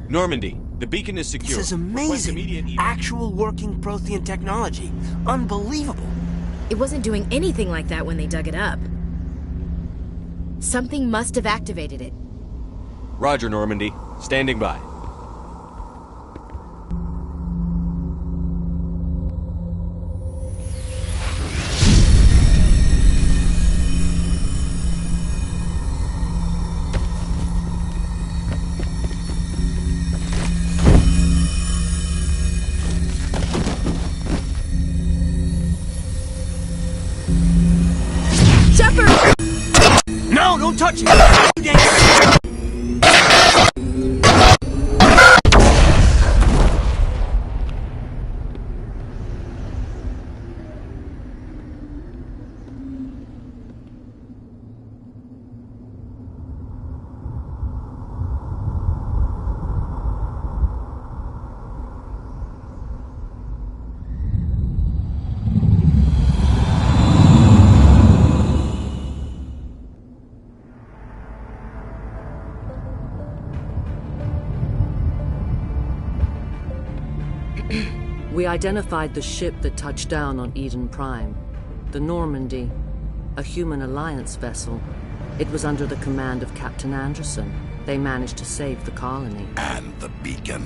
Normandy, the beacon is secure. This is amazing. Actual working Prothean technology. Unbelievable. It wasn't doing anything like that when they dug it up. Something must have activated it. Roger, Normandy. Standing by. Shepard! No, don't touch it! We identified the ship that touched down on Eden Prime. The Normandy, a human alliance vessel. It was under the command of Captain Anderson. They managed to save the colony. And the beacon.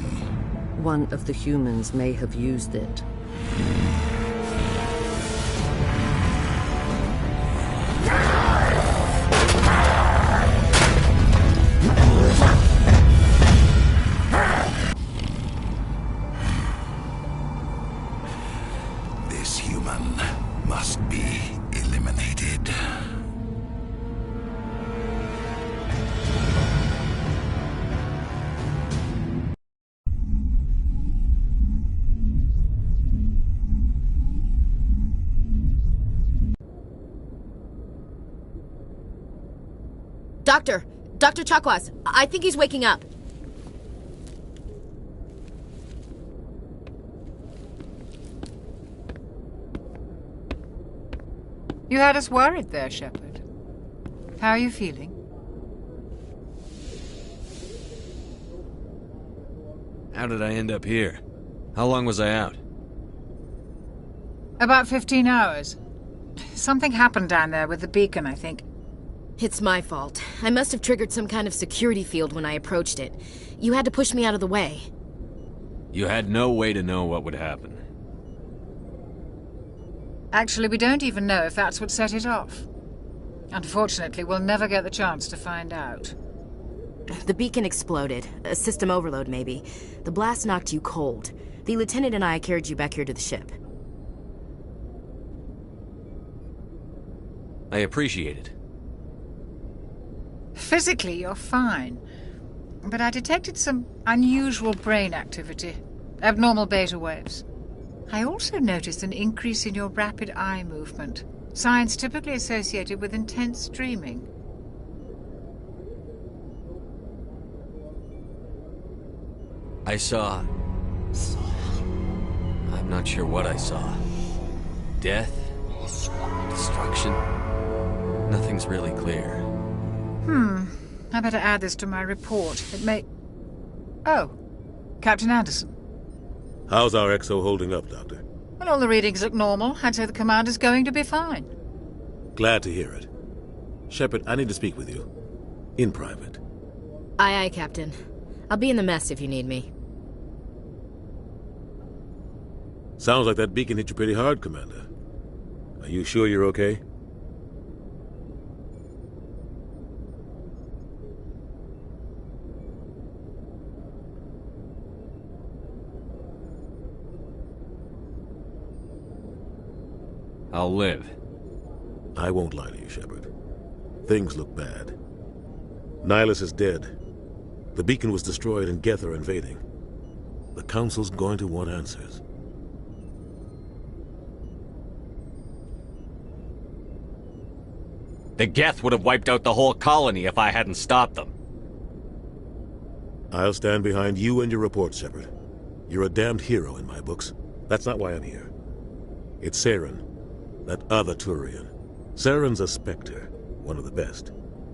One of the humans may have used it. This human must be eliminated. Dr. Chakwas, I think he's waking up. You had us worried there, Shepard. How are you feeling? How did I end up here? How long was I out? About 15 hours. Something happened down there with the beacon, I think. It's my fault. I must have triggered some kind of security field when I approached it. You had to push me out of the way. You had no way to know what would happen. Actually, we don't even know if that's what set it off. Unfortunately, we'll never get the chance to find out. The beacon exploded. A system overload, maybe. The blast knocked you cold. The lieutenant and I carried you back here to the ship. I appreciate it. Physically, you're fine. But I detected some unusual brain activity. Abnormal beta waves. I also noticed an increase in your rapid eye movement. Signs typically associated with intense dreaming. I saw... I'm not sure what I saw. Death? Destruction? Nothing's really clear. I better add this to my report. It may... Oh, Captain Anderson. How's our XO holding up, Doctor? Well, all the readings look normal. I'd say the commander's going to be fine. Glad to hear it. Shepard, I need to speak with you. In private. Aye, Captain. I'll be in the mess if you need me. Sounds like that beacon hit you pretty hard, Commander. Are you sure you're okay? I'll live. I won't lie to you, Shepard. Things look bad. Nihilus is dead. The beacon was destroyed and Geth are invading. The Council's going to want answers. The Geth would have wiped out the whole colony if I hadn't stopped them. I'll stand behind you and your report, Shepard. You're a damned hero in my books. That's not why I'm here. It's Saren, that other Turian. Saren's a Spectre, one of the best.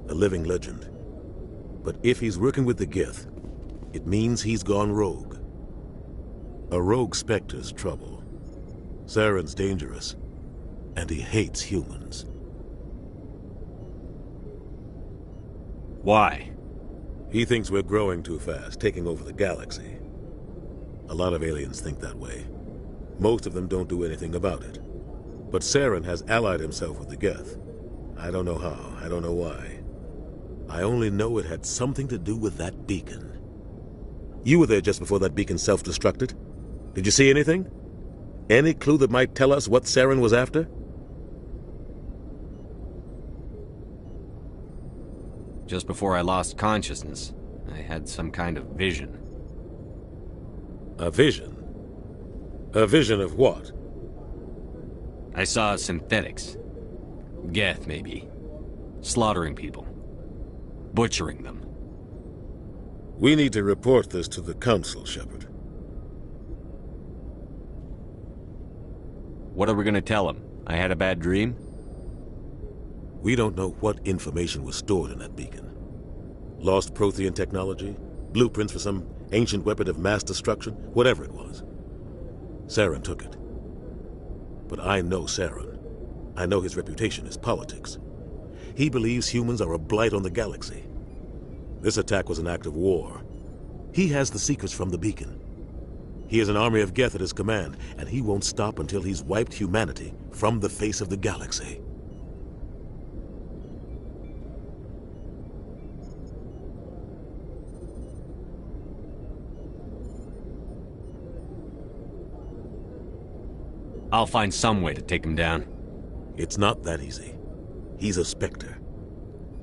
A living legend. But if he's working with the Geth, It means he's gone rogue. A rogue Spectre's trouble. Saren's dangerous, and he hates humans. Why? He thinks we're growing too fast, taking over the galaxy. A lot of aliens think that way. Most of them don't do anything about it. But Saren has allied himself with the Geth. I don't know how, I don't know why. I only know it had something to do with that beacon. You were there just before that beacon self-destructed. Did you see anything? Any clue that might tell us what Saren was after? Just before I lost consciousness, I had some kind of vision. A vision? A vision of what? I saw synthetics. Geth, maybe. Slaughtering people. Butchering them. We need to report this to the Council, Shepard. What are we gonna tell them? I had a bad dream? We don't know what information was stored in that beacon. Lost Prothean technology? Blueprints for some ancient weapon of mass destruction? Whatever it was. Saren took it. But I know Saren. I know his reputation is politics. He believes humans are a blight on the galaxy. This attack was an act of war. He has the secrets from the beacon. He has an army of Geth at his command, and he won't stop until he's wiped humanity from the face of the galaxy. I'll find some way to take him down. It's not that easy. He's a Spectre.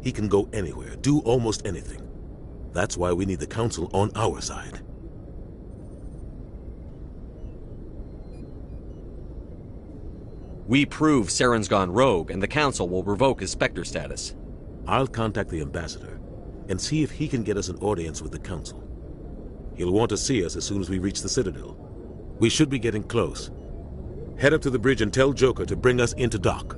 He can go anywhere, do almost anything. That's why we need the Council on our side. We prove Saren's gone rogue, and the Council will revoke his Spectre status. I'll contact the Ambassador and see if he can get us an audience with the Council. He'll want to see us as soon as we reach the Citadel. We should be getting close. Head up to the bridge and tell Joker to bring us into dock.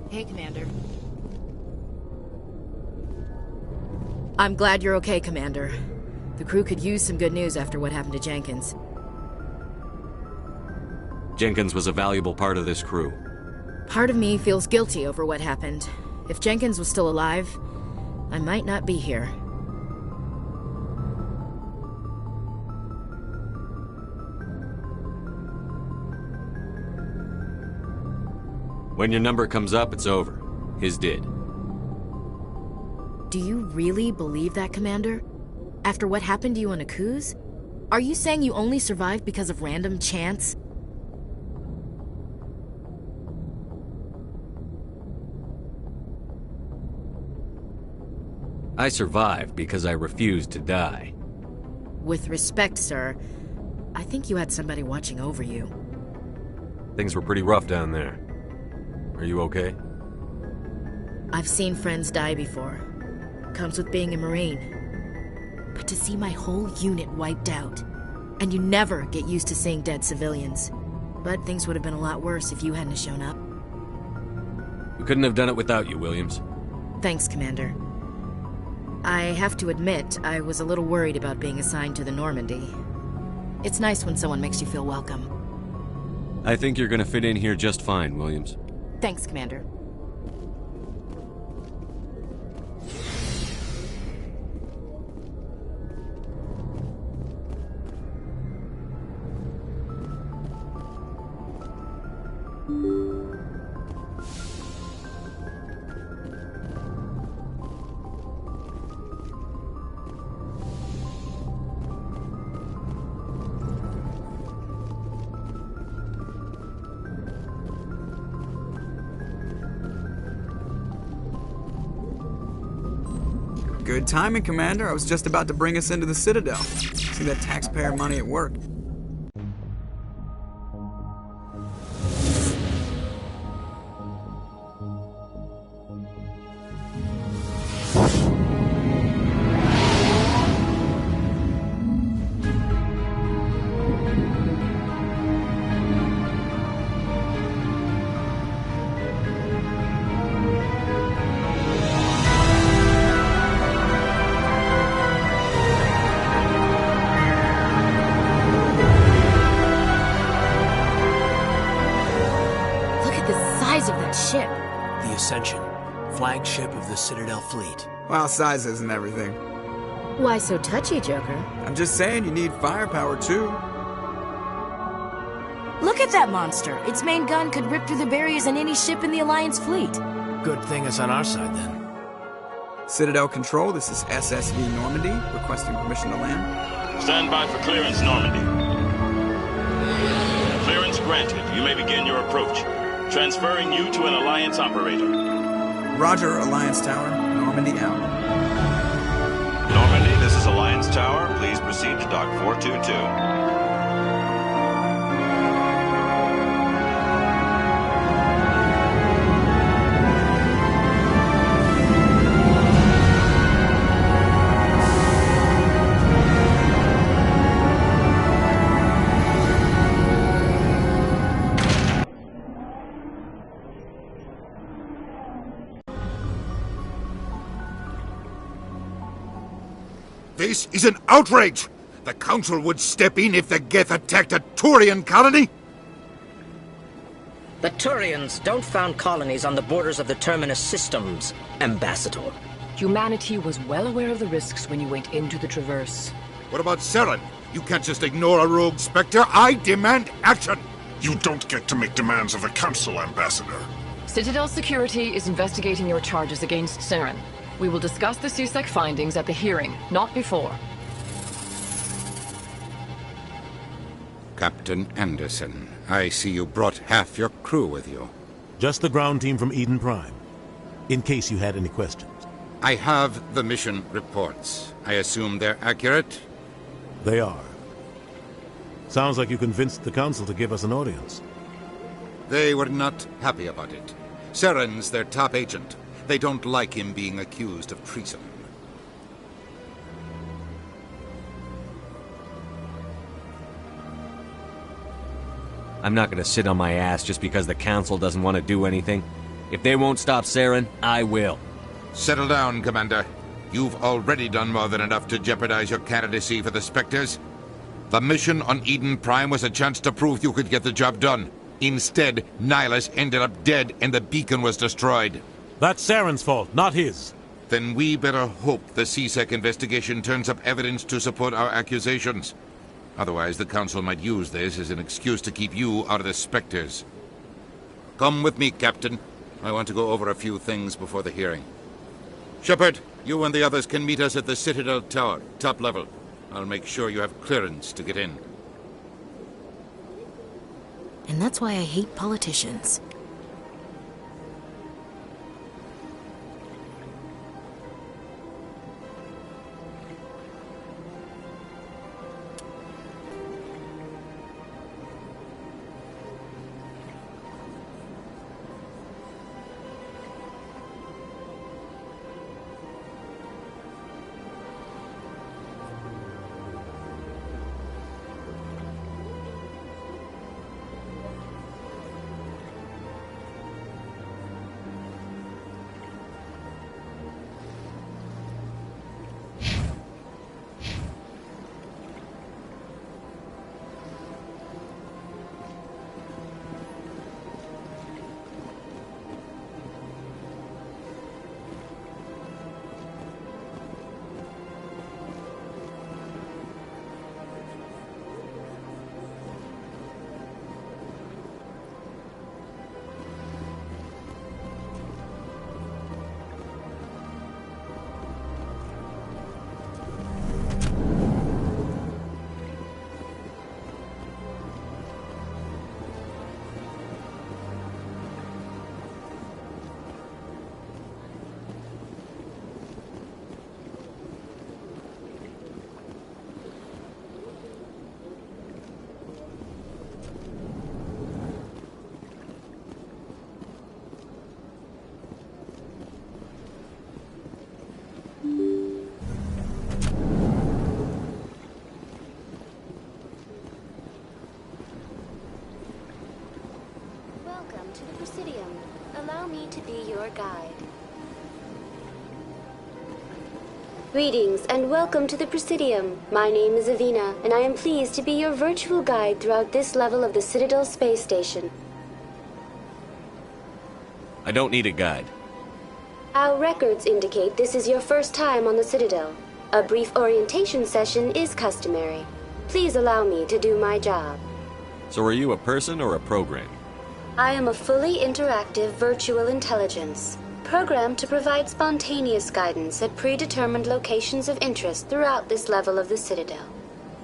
Hey, Commander. I'm glad you're okay, Commander. The crew could use some good news after what happened to Jenkins. Jenkins was a valuable part of this crew. Part of me feels guilty over what happened. If Jenkins was still alive, I might not be here. When your number comes up, it's over. His did. Do you really believe that, Commander? After what happened to you on Akuz? Are you saying you only survived because of random chance? I survived because I refused to die. With respect, sir, I think you had somebody watching over you. Things were pretty rough down there. Are you okay? I've seen friends die before. Comes with being a Marine. But to see my whole unit wiped out, and you never get used to seeing dead civilians. But things would have been a lot worse if you hadn't shown up. We couldn't have done it without you, Williams. Thanks, Commander. I have to admit, I was a little worried about being assigned to the Normandy. It's nice when someone makes you feel welcome. I think you're gonna fit in here just fine, Williams. Thanks, Commander. Good timing, Commander. I was just about to bring us into the Citadel. See that taxpayer money at work. Ship. The Ascension, flagship of the Citadel fleet. Well, size isn't everything. Why so touchy, Joker? I'm just saying you need firepower, too. Look at that monster. Its main gun could rip through the barriers in any ship in the Alliance fleet. Good thing it's on our side, then. Citadel Control, this is SSV Normandy, requesting permission to land. Stand by for clearance, Normandy. Clearance granted. You may begin your approach. Transferring you to an Alliance operator. Roger, Alliance Tower. Normandy out. Normandy, this is Alliance Tower. Please proceed to Dock 422. This is an outrage! The Council would step in if the Geth attacked a Turian colony? The Turians don't found colonies on the borders of the Terminus systems, Ambassador. Humanity was well aware of the risks when you went into the Traverse. What about Saren? You can't just ignore a rogue Spectre. I demand action! You don't get to make demands of the Council, Ambassador. Citadel Security is investigating your charges against Saren. We will discuss the CSEC findings at the hearing, not before. Captain Anderson, I see you brought half your crew with you. Just the ground team from Eden Prime, in case you had any questions. I have the mission reports. I assume they're accurate? They are. Sounds like you convinced the Council to give us an audience. They were not happy about it. Saren's their top agent. They don't like him being accused of treason. I'm not gonna sit on my ass just because the Council doesn't want to do anything. If they won't stop Saren, I will. Settle down, Commander. You've already done more than enough to jeopardize your candidacy for the Spectres. The mission on Eden Prime was a chance to prove you could get the job done. Instead, Nihilus ended up dead and the beacon was destroyed. That's Saren's fault, not his. Then we better hope the CSEC investigation turns up evidence to support our accusations. Otherwise, the Council might use this as an excuse to keep you out of the Spectres. Come with me, Captain. I want to go over a few things before the hearing. Shepard, you and the others can meet us at the Citadel Tower, top level. I'll make sure you have clearance to get in. And that's why I hate politicians. to the Presidium. Allow me to be your guide. Greetings and welcome to the Presidium. My name is Avina, and I am pleased to be your virtual guide throughout this level of the Citadel space station. I don't need a guide. Our records indicate this is your first time on the Citadel. A brief orientation session is customary. Please allow me to do my job. So are you a person or a program? I am a fully interactive virtual intelligence, programmed to provide spontaneous guidance at predetermined locations of interest throughout this level of the Citadel.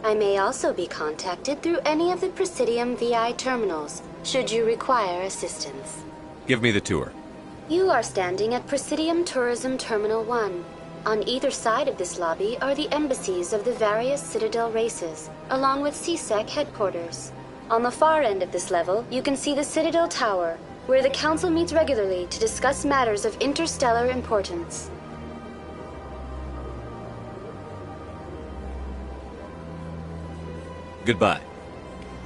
I may also be contacted through any of the Presidium VI terminals, should you require assistance. Give me the tour. You are standing at Presidium Tourism Terminal 1. On either side of this lobby are the embassies of the various Citadel races, along with CSEC headquarters. On the far end of this level, you can see the Citadel Tower, where the Council meets regularly to discuss matters of interstellar importance. Goodbye.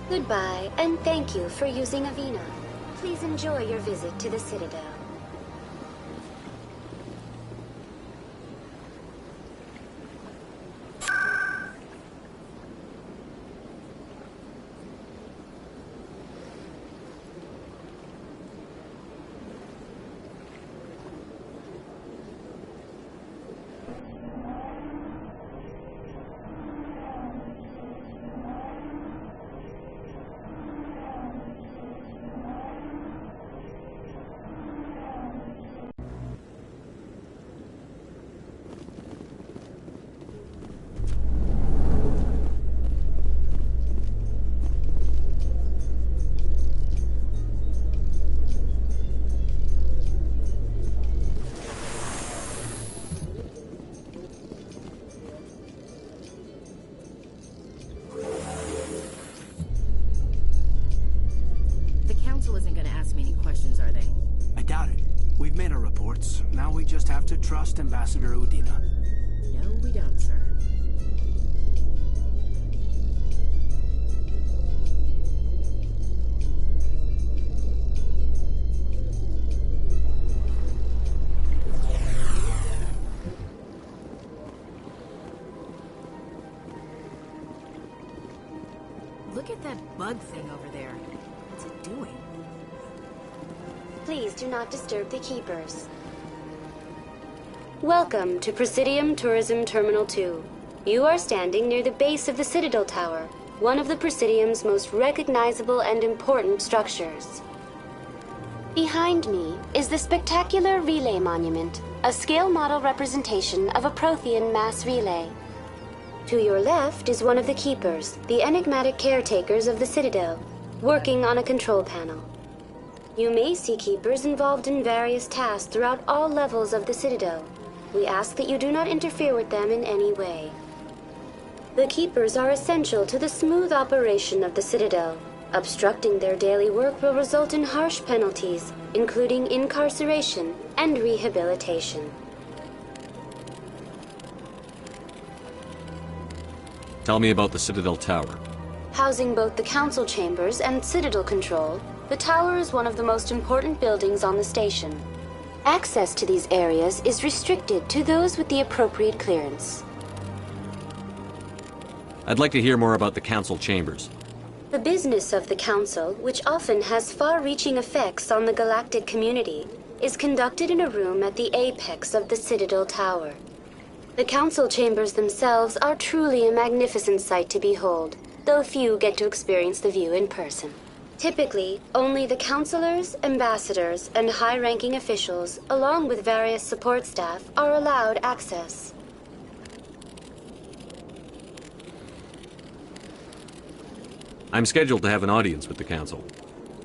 Goodbye, and thank you for using Avina. Please enjoy your visit to the Citadel. Isn't gonna ask me any questions, are they? I doubt it. We've made our reports. Now we just have to trust Ambassador Udina. No, we don't, sir. Look at that bug thing over there. What's it doing? Please do not disturb the Keepers. Welcome to Presidium Tourism Terminal 2. You are standing near the base of the Citadel Tower, one of the Presidium's most recognizable and important structures. Behind me is the spectacular Relay Monument, a scale model representation of a Prothean mass relay. To your left is one of the Keepers, the enigmatic caretakers of the Citadel, working on a control panel. You may see Keepers involved in various tasks throughout all levels of the Citadel. We ask that you do not interfere with them in any way. The Keepers are essential to the smooth operation of the Citadel. Obstructing their daily work will result in harsh penalties, including incarceration and rehabilitation. Tell me about the Citadel Tower. Housing both the Council chambers and Citadel Control, the tower is one of the most important buildings on the station. Access to these areas is restricted to those with the appropriate clearance. I'd like to hear more about the Council chambers. The business of the Council, which often has far-reaching effects on the galactic community, is conducted in a room at the apex of the Citadel Tower. The Council chambers themselves are truly a magnificent sight to behold, though few get to experience the view in person. Typically, only the councilors, ambassadors, and high-ranking officials, along with various support staff, are allowed access. I'm scheduled to have an audience with the Council.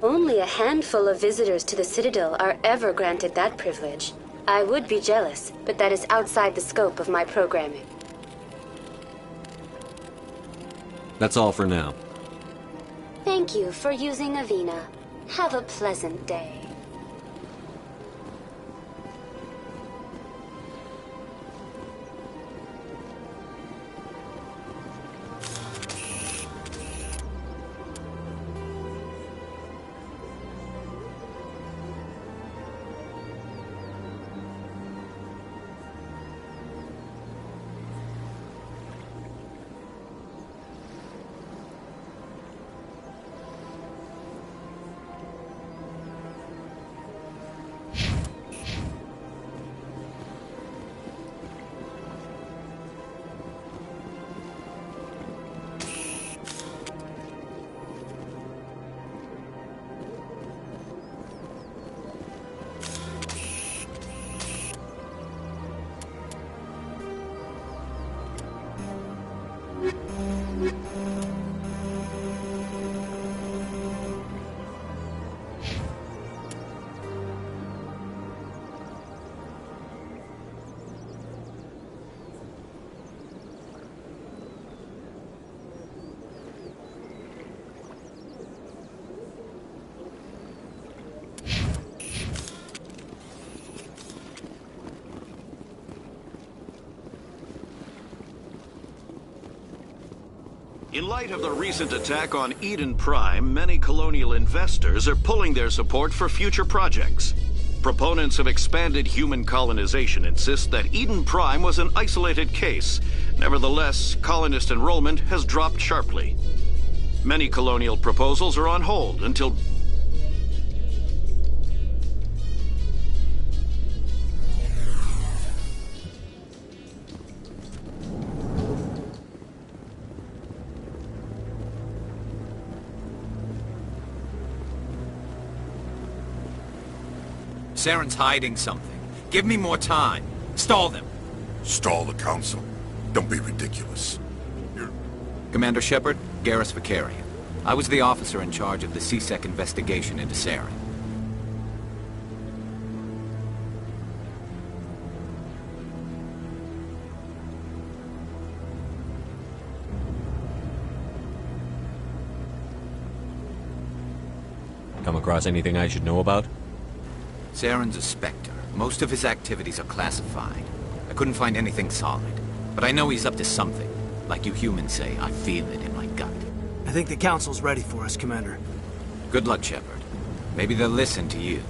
Only a handful of visitors to the Citadel are ever granted that privilege. I would be jealous, but that is outside the scope of my programming. That's all for now. Thank you for using Avina. Have a pleasant day. In light of the recent attack on Eden Prime, many colonial investors are pulling their support for future projects. Proponents of expanded human colonization insist that Eden Prime was an isolated case. Nevertheless, colonist enrollment has dropped sharply. Many colonial proposals are on hold until... Saren's hiding something. Give me more time. Stall them. Stall the Council? Don't be ridiculous. Commander Shepard, Garrus Vicarian. I was the officer in charge of the CSEC investigation into Saren. Come across anything I should know about? Saren's a Spectre. Most of his activities are classified. I couldn't find anything solid. But I know he's up to something. Like you humans say, I feel it in my gut. I think the Council's ready for us, Commander. Good luck, Shepard. Maybe they'll listen to you.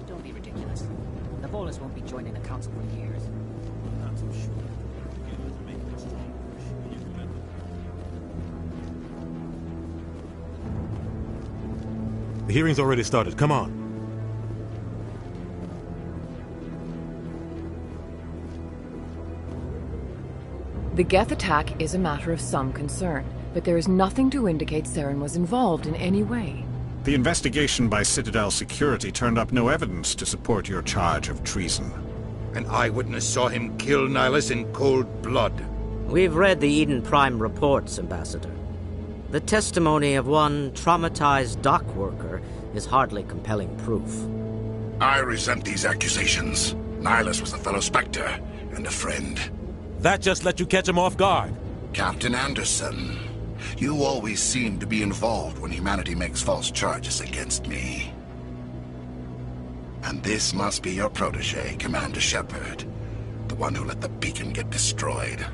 Don't be ridiculous. The Volus won't be joining the Council for years. Not so sure. The hearing's already started. Come on. The Geth attack is a matter of some concern, but there is nothing to indicate Saren was involved in any way. The investigation by Citadel Security turned up no evidence to support your charge of treason. An eyewitness saw him kill Nihilus in cold blood. We've read the Eden Prime reports, Ambassador. The testimony of one traumatized dock worker is hardly compelling proof. I resent these accusations. Nihilus was a fellow Spectre and a friend. That just let you catch him off guard. Captain Anderson, you always seem to be involved when humanity makes false charges against me. And this must be your protege, Commander Shepard, the one who let the beacon get destroyed.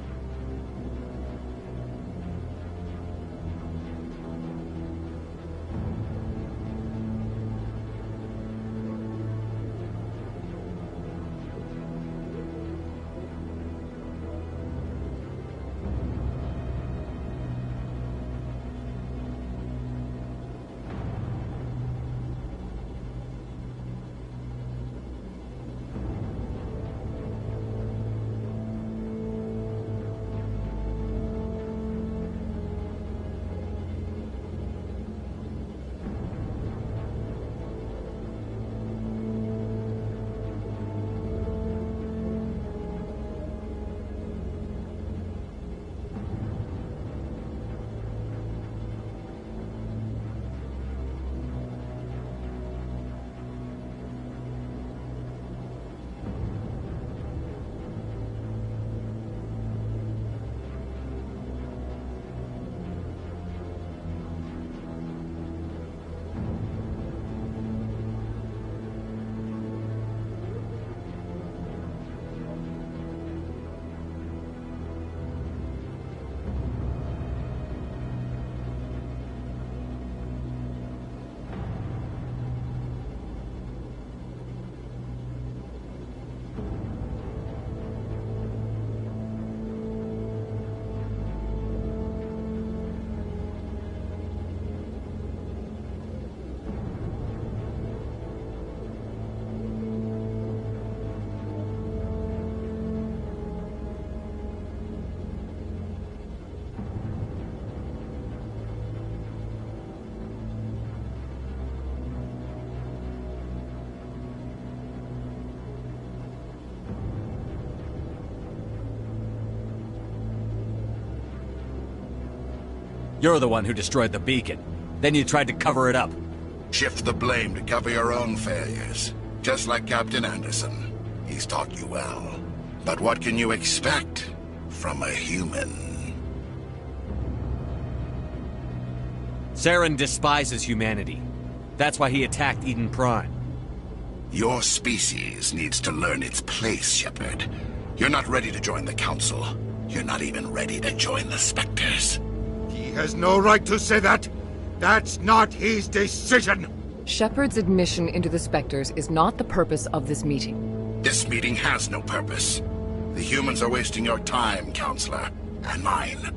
You're the one who destroyed the beacon. Then you tried to cover it up. Shift the blame to cover your own failures. Just like Captain Anderson. He's taught you well. But what can you expect from a human? Saren despises humanity. That's why he attacked Eden Prime. Your species needs to learn its place, Shepard. You're not ready to join the Council. You're not even ready to join the Spectres. He has no right to say that. That's not his decision. Shepard's admission into the Spectres is not the purpose of this meeting. This meeting has no purpose. The humans are wasting your time, Counselor, and mine.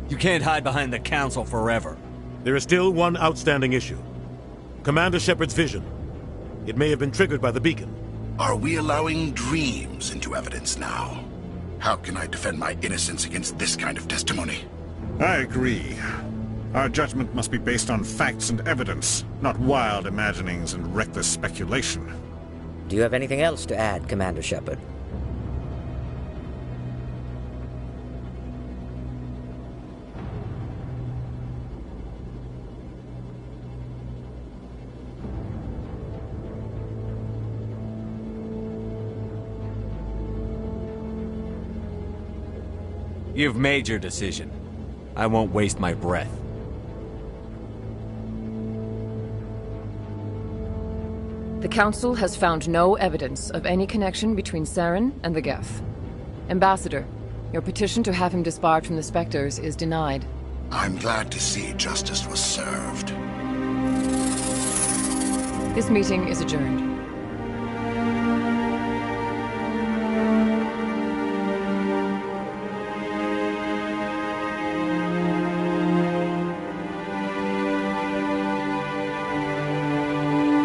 You can't hide behind the Council forever. There is still one outstanding issue. Commander Shepard's vision. It may have been triggered by the beacon. Are we allowing dreams into evidence now? How can I defend my innocence against this kind of testimony? I agree. Our judgment must be based on facts and evidence, not wild imaginings and reckless speculation. Do you have anything else to add, Commander Shepard? You've made your decision. I won't waste my breath. The Council has found no evidence of any connection between Saren and the Geth. Ambassador, your petition to have him disbarred from the Spectres is denied. I'm glad to see justice was served. This meeting is adjourned.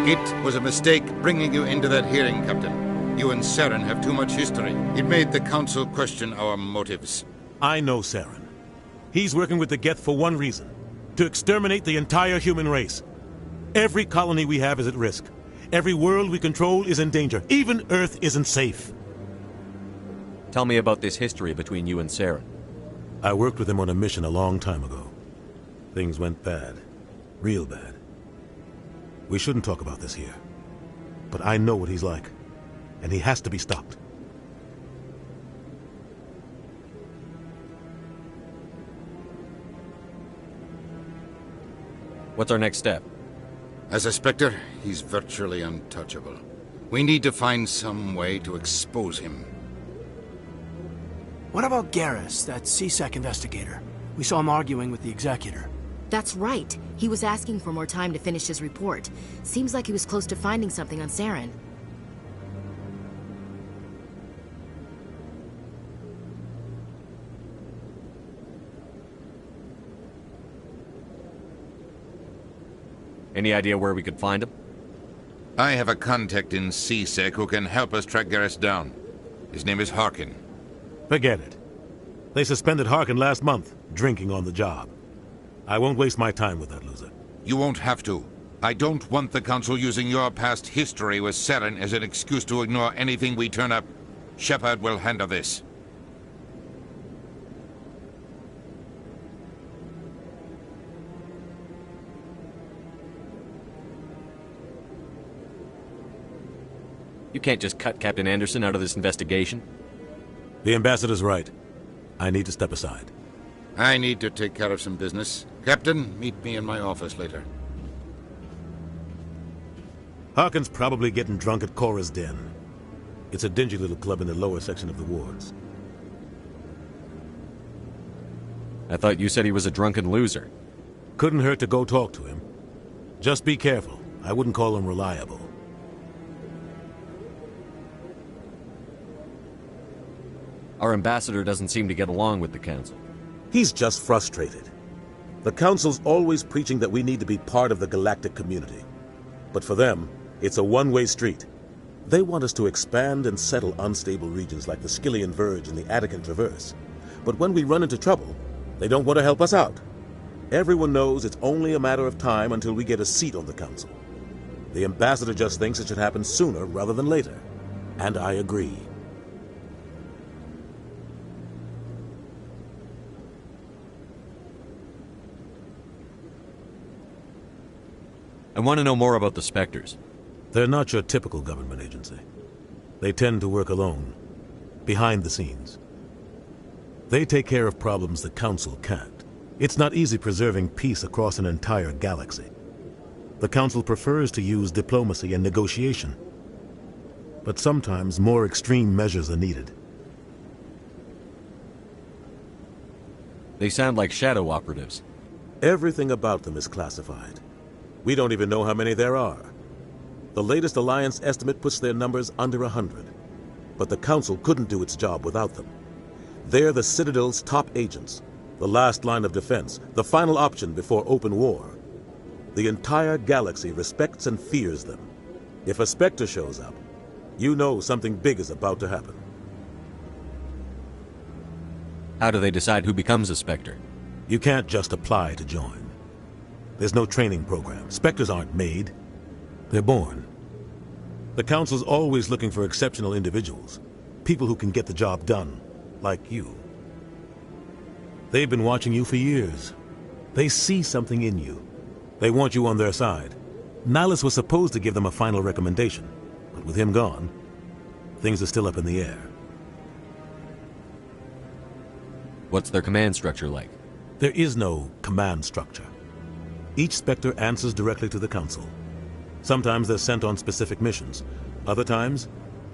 It was a mistake bringing you into that hearing, Captain. You and Saren have too much history. It made the Council question our motives. I know Saren. He's working with the Geth for one reason: to exterminate the entire human race. Every colony we have is at risk. Every world we control is in danger. Even Earth isn't safe. Tell me about this history between you and Saren. I worked with him on a mission a long time ago. Things went bad. Real bad. We shouldn't talk about this here. But I know what he's like. And he has to be stopped. What's our next step? As a Spectre, he's virtually untouchable. We need to find some way to expose him. What about Garrus, that CSEC investigator? We saw him arguing with the Executor. That's right. He was asking for more time to finish his report. Seems like he was close to finding something on Saren. Any idea where we could find him? I have a contact in CSEC who can help us track Garrus down. His name is Harkin. Forget it. They suspended Harkin last month, drinking on the job. I won't waste my time with that loser. You won't have to. I don't want the Council using your past history with Saren as an excuse to ignore anything we turn up. Shepard will handle this. You can't just cut Captain Anderson out of this investigation. The Ambassador's right. I need to step aside. I need to take care of some business. Captain, meet me in my office later. Harkin's probably getting drunk at Cora's Den. It's a dingy little club in the lower section of the wards. I thought you said he was a drunken loser. Couldn't hurt to go talk to him. Just be careful. I wouldn't call him reliable. Our ambassador doesn't seem to get along with the Council. He's just frustrated. The Council's always preaching that we need to be part of the galactic community. But for them, it's a one-way street. They want us to expand and settle unstable regions like the Skillian Verge and the Attican Traverse. But when we run into trouble, they don't want to help us out. Everyone knows it's only a matter of time until we get a seat on the Council. The Ambassador just thinks it should happen sooner rather than later. And I agree. I want to know more about the Spectres. They're not your typical government agency. They tend to work alone, behind the scenes. They take care of problems the Council can't. It's not easy preserving peace across an entire galaxy. The Council prefers to use diplomacy and negotiation. But sometimes more extreme measures are needed. They sound like shadow operatives. Everything about them is classified. We don't even know how many there are. The latest Alliance estimate puts their numbers under 100. But the Council couldn't do its job without them. They're the Citadel's top agents, the last line of defense, the final option before open war. The entire galaxy respects and fears them. If a Spectre shows up, you know something big is about to happen. How do they decide who becomes a Spectre? You can't just apply to join. There's no training program. Spectres aren't made. They're born. The Council's always looking for exceptional individuals. People who can get the job done, like you. They've been watching you for years. They see something in you. They want you on their side. Nihilus was supposed to give them a final recommendation, but with him gone, things are still up in the air. What's their command structure like? There is no command structure. Each Spectre answers directly to the Council. Sometimes they're sent on specific missions. Other times,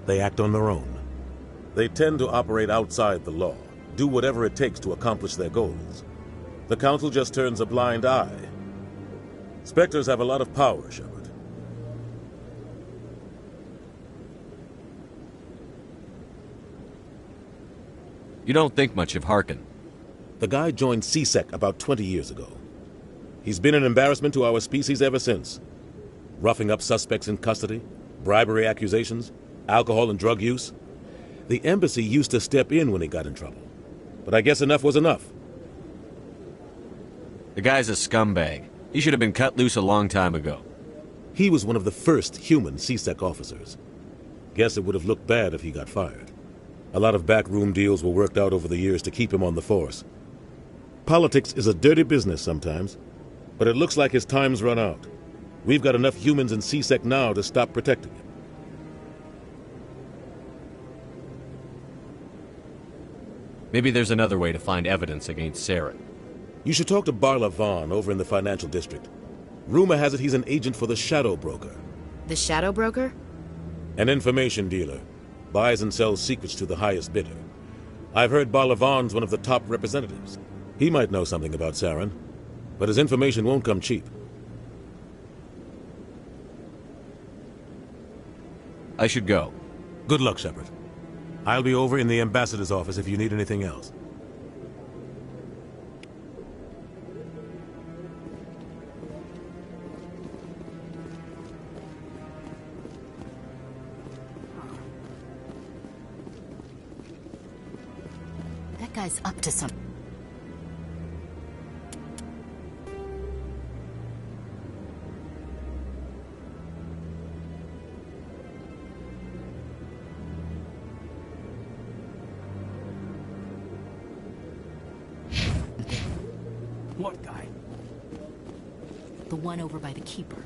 they act on their own. They tend to operate outside the law, do whatever it takes to accomplish their goals. The Council just turns a blind eye. Spectres have a lot of power, Shepard. You don't think much of Harkin. The guy joined CSEC about 20 years ago. He's been an embarrassment to our species ever since. Roughing up suspects in custody, bribery accusations, alcohol and drug use. The embassy used to step in when he got in trouble. But I guess enough was enough. The guy's a scumbag. He should have been cut loose a long time ago. He was one of the first human CSEC officers. Guess it would have looked bad if he got fired. A lot of backroom deals were worked out over the years to keep him on the force. Politics is a dirty business sometimes, but it looks like his time's run out. We've got enough humans in CSEC now to stop protecting him. Maybe there's another way to find evidence against Saren. You should talk to Barla Vaughn over in the financial district. Rumor has it he's an agent for the Shadow Broker. The Shadow Broker? An information dealer. Buys and sells secrets to the highest bidder. I've heard Barla Vaughn's one of the top representatives. He might know something about Saren, but his information won't come cheap. I should go. Good luck, Shepard. I'll be over in the ambassador's office if you need anything else. That guy's up to something. What guy? The one over by the Keeper.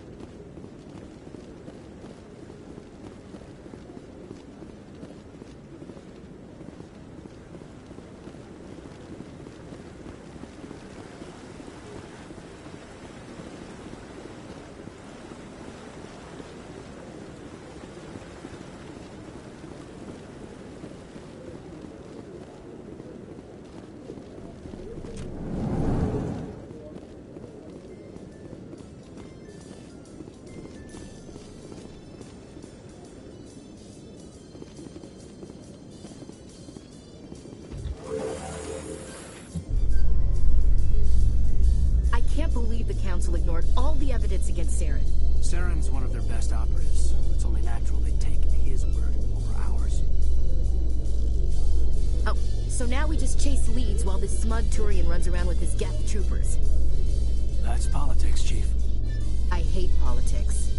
Council ignored all the evidence against Saren. Saren's one of their best operatives. It's only natural they'd take his word over ours. Oh, so now we just chase leads while this smug Turian runs around with his Geth troopers. That's politics, Chief. I hate politics.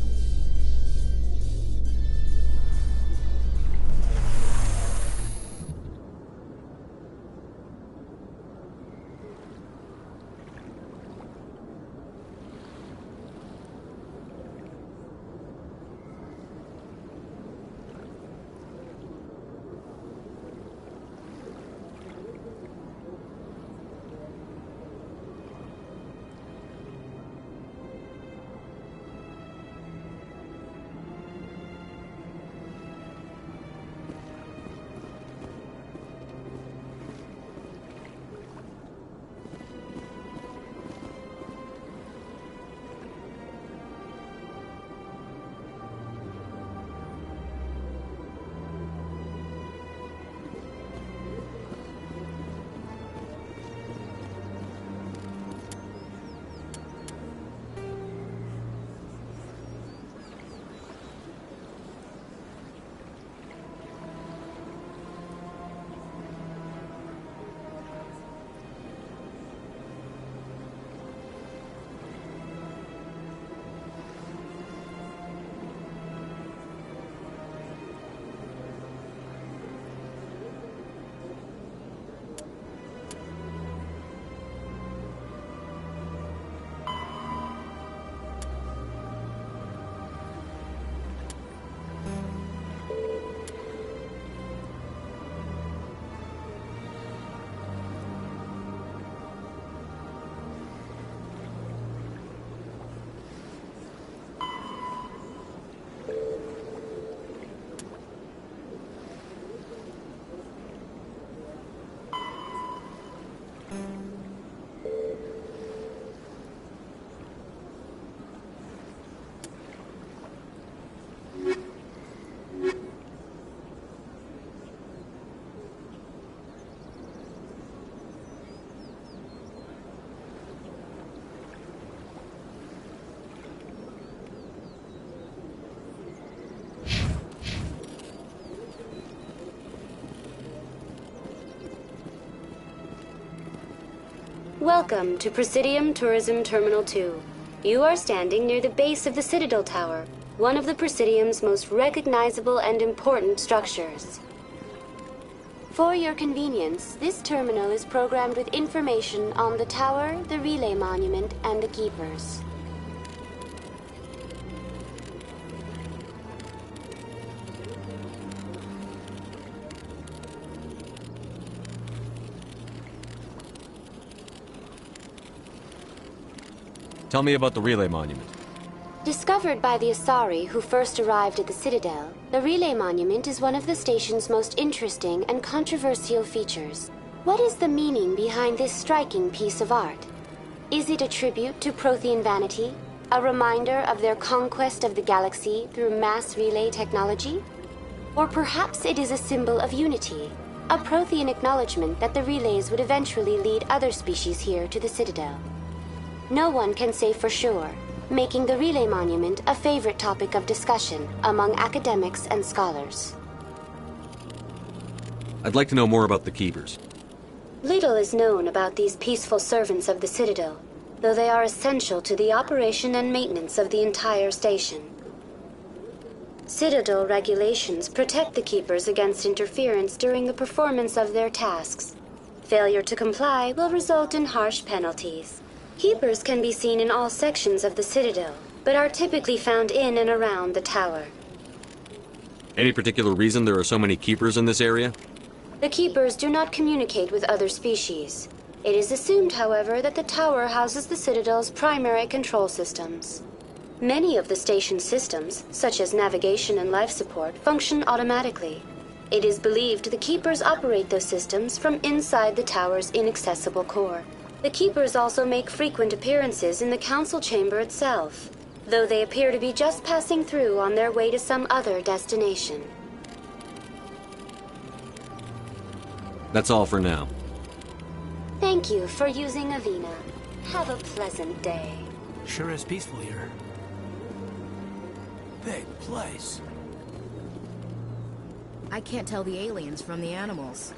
Welcome to Presidium Tourism Terminal 2. You are standing near the base of the Citadel Tower, one of the Presidium's most recognizable and important structures. For your convenience, this terminal is programmed with information on the tower, the relay monument, and the keepers. Tell me about the relay monument. Discovered by the Asari who first arrived at the Citadel, the relay monument is one of the station's most interesting and controversial features. What is the meaning behind this striking piece of art? Is it a tribute to Prothean vanity? A reminder of their conquest of the galaxy through mass relay technology? Or perhaps it is a symbol of unity, a Prothean acknowledgement that the relays would eventually lead other species here to the Citadel. No one can say for sure, making the relay monument a favorite topic of discussion among academics and scholars. I'd like to know more about the keepers. Little is known about these peaceful servants of the Citadel, though they are essential to the operation and maintenance of the entire station. Citadel regulations protect the keepers against interference during the performance of their tasks. Failure to comply will result in harsh penalties. Keepers can be seen in all sections of the Citadel, but are typically found in and around the tower. Any particular reason there are so many keepers in this area? The keepers do not communicate with other species. It is assumed, however, that the tower houses the Citadel's primary control systems. Many of the station's systems, such as navigation and life support, function automatically. It is believed the keepers operate those systems from inside the tower's inaccessible core. The keepers also make frequent appearances in the council chamber itself, though they appear to be just passing through on their way to some other destination. That's all for now. Thank you for using Avina. Have a pleasant day. Sure is peaceful here. Big place. I can't tell the aliens from the animals.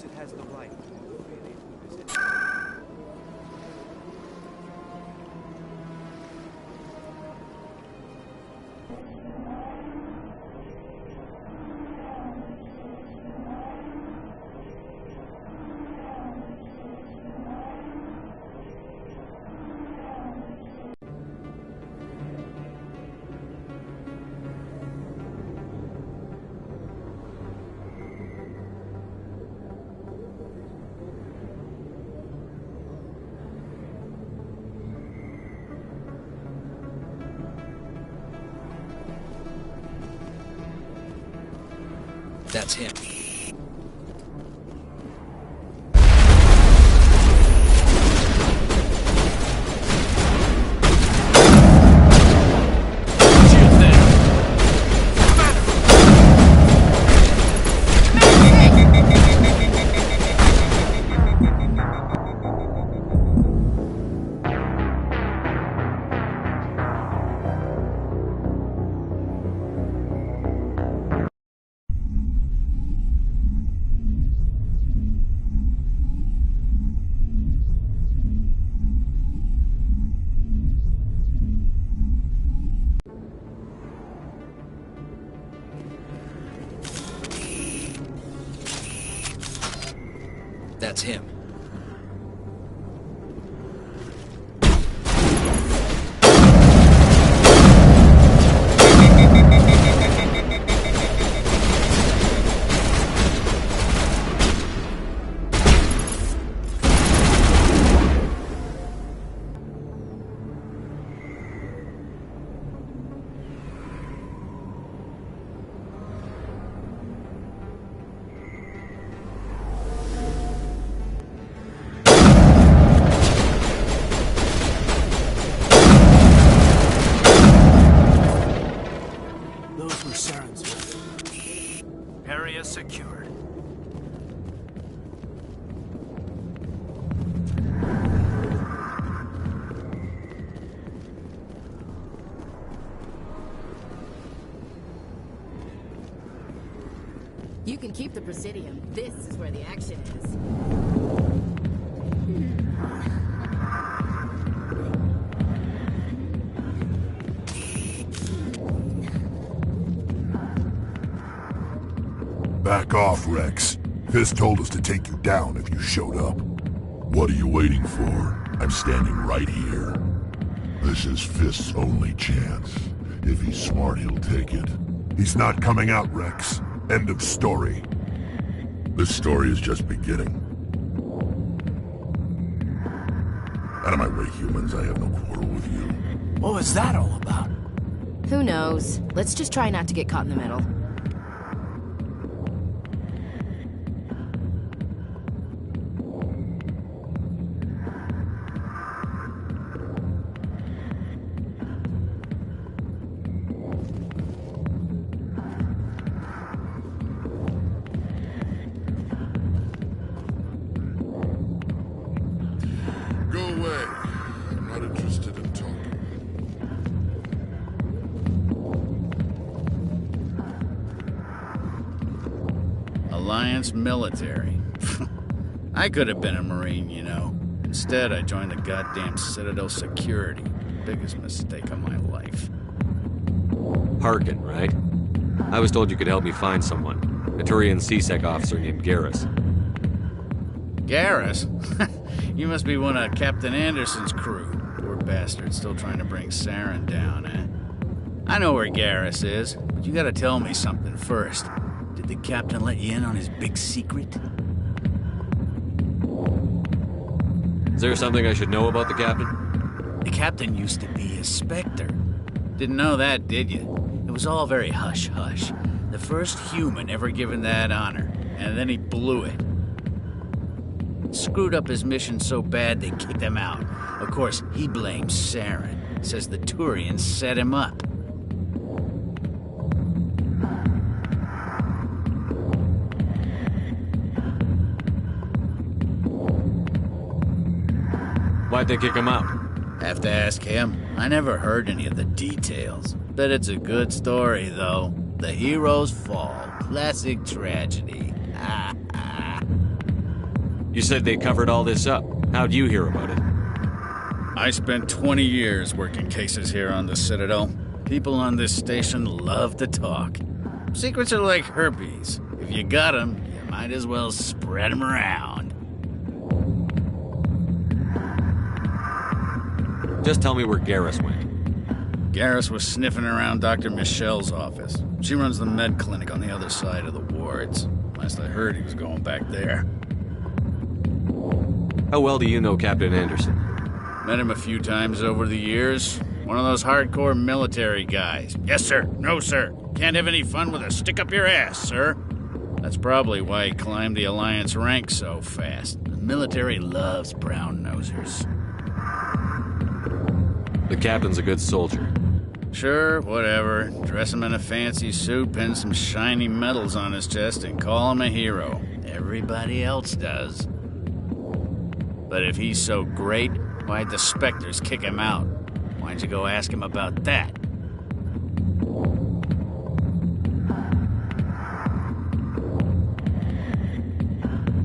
It has the right. That's him. That's him. Those were Saren's men. Area secured. You can keep the Presidium. This is where the action is. Back off, Rex. Fisk told us to take you down if you showed up. What are you waiting for? I'm standing right here. This is Fisk's only chance. If he's smart, he'll take it. He's not coming out, Rex. End of story. This story is just beginning. Out of my way, humans. I have no quarrel with you. What was that all about? Who knows? Let's just try not to get caught in the middle. Go away. I'm not interested in talking. Alliance military. I could have been a Marine, you know. Instead, I joined the goddamn Citadel security. Biggest mistake of my life. Harkin, right? I was told you could help me find someone. A Turian CSEC officer named Garrus. Garrus? You must be one of Captain Anderson's crew. Poor bastard, still trying to bring Saren down, eh? I know where Garrus is, but you gotta tell me something first. Did the captain let you in on his big secret? Is there something I should know about the captain? The captain used to be a Spectre. Didn't know that, did you? It was all very hush-hush. The first human ever given that honor, and then he blew it. Screwed up his mission so bad they kicked him out. Of course, he blames Saren. Says the Turians set him up. Why'd they kick him out? Have to ask him. I never heard any of the details. Bet it's a good story, though. The heroes fall. Classic tragedy. You said they covered all this up. How'd you hear about it? I spent 20 years working cases here on the Citadel. People on this station love to talk. Secrets are like herpes. If you got them, you might as well spread them around. Just tell me where Garrus went. Garrus was sniffing around Dr. Michelle's office. She runs the med clinic on the other side of the wards. Last I heard, he was going back there. How well do you know Captain Anderson? Met him a few times over the years. One of those hardcore military guys. Yes, sir. No, sir. Can't have any fun with a stick up your ass, sir. That's probably why he climbed the Alliance ranks so fast. The military loves brown-nosers. The captain's a good soldier. Sure, whatever. Dress him in a fancy suit, pin some shiny medals on his chest, and call him a hero. Everybody else does. But if he's so great, why'd the Spectres kick him out? Why'd you go ask him about that?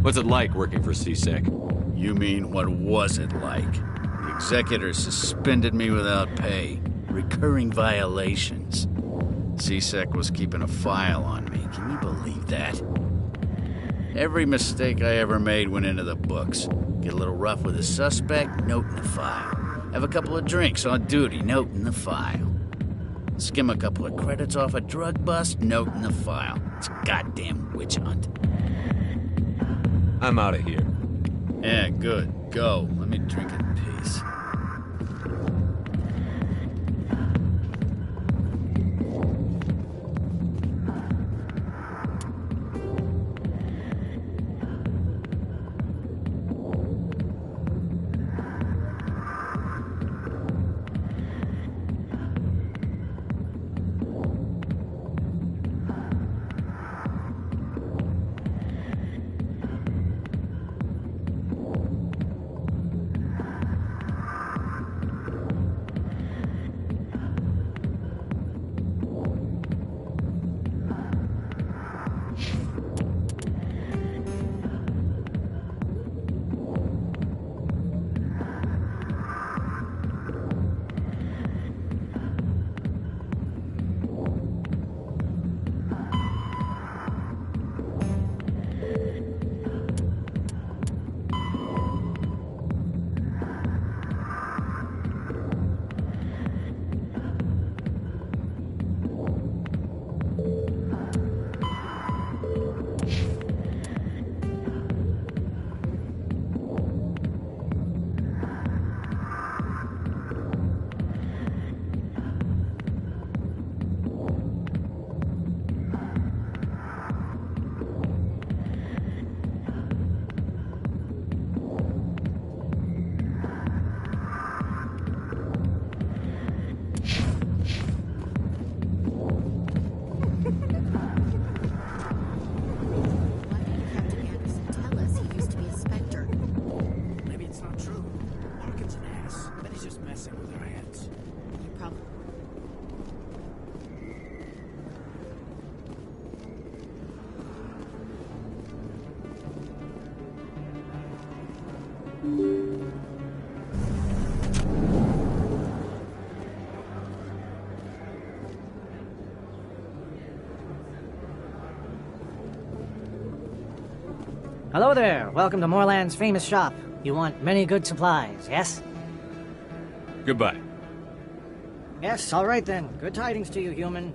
What's it like working for CSEC? You mean, what was it like? The executors suspended me without pay. Recurring violations. CSEC was keeping a file on me. Can you believe that? Every mistake I ever made went into the books. Get a little rough with a suspect, note in the file. Have a couple of drinks on duty, note in the file. Skim a couple of credits off a drug bust, note in the file. It's a goddamn witch hunt. I'm out of here. Yeah, good. Go. Let me drink in peace. Hello there. Welcome to Moorland's famous shop. You want many good supplies, yes? Goodbye. Yes, all right then. Good tidings to you, human.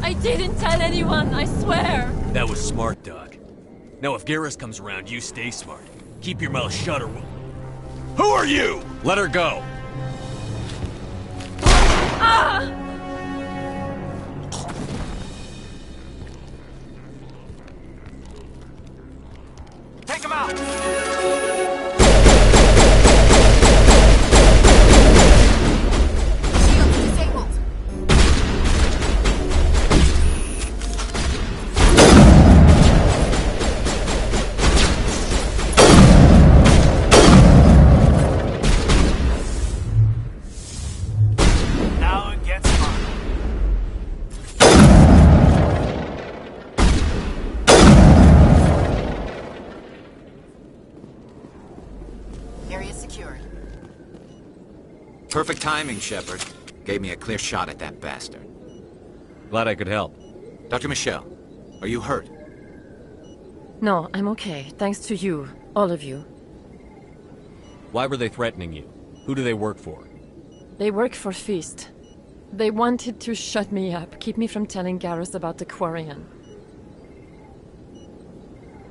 I didn't tell anyone, I swear! That was smart, Doc. Now if Garrus comes around, you stay smart. Keep your mouth shut or we'll... Who are you? Let her go! Ah! Take him out! Perfect timing, Shepard. Gave me a clear shot at that bastard. Glad I could help. Dr. Michelle, are you hurt? No, I'm okay. Thanks to you. All of you. Why were they threatening you? Who do they work for? They work for Feast. They wanted to shut me up, keep me from telling Garrus about the Quarian.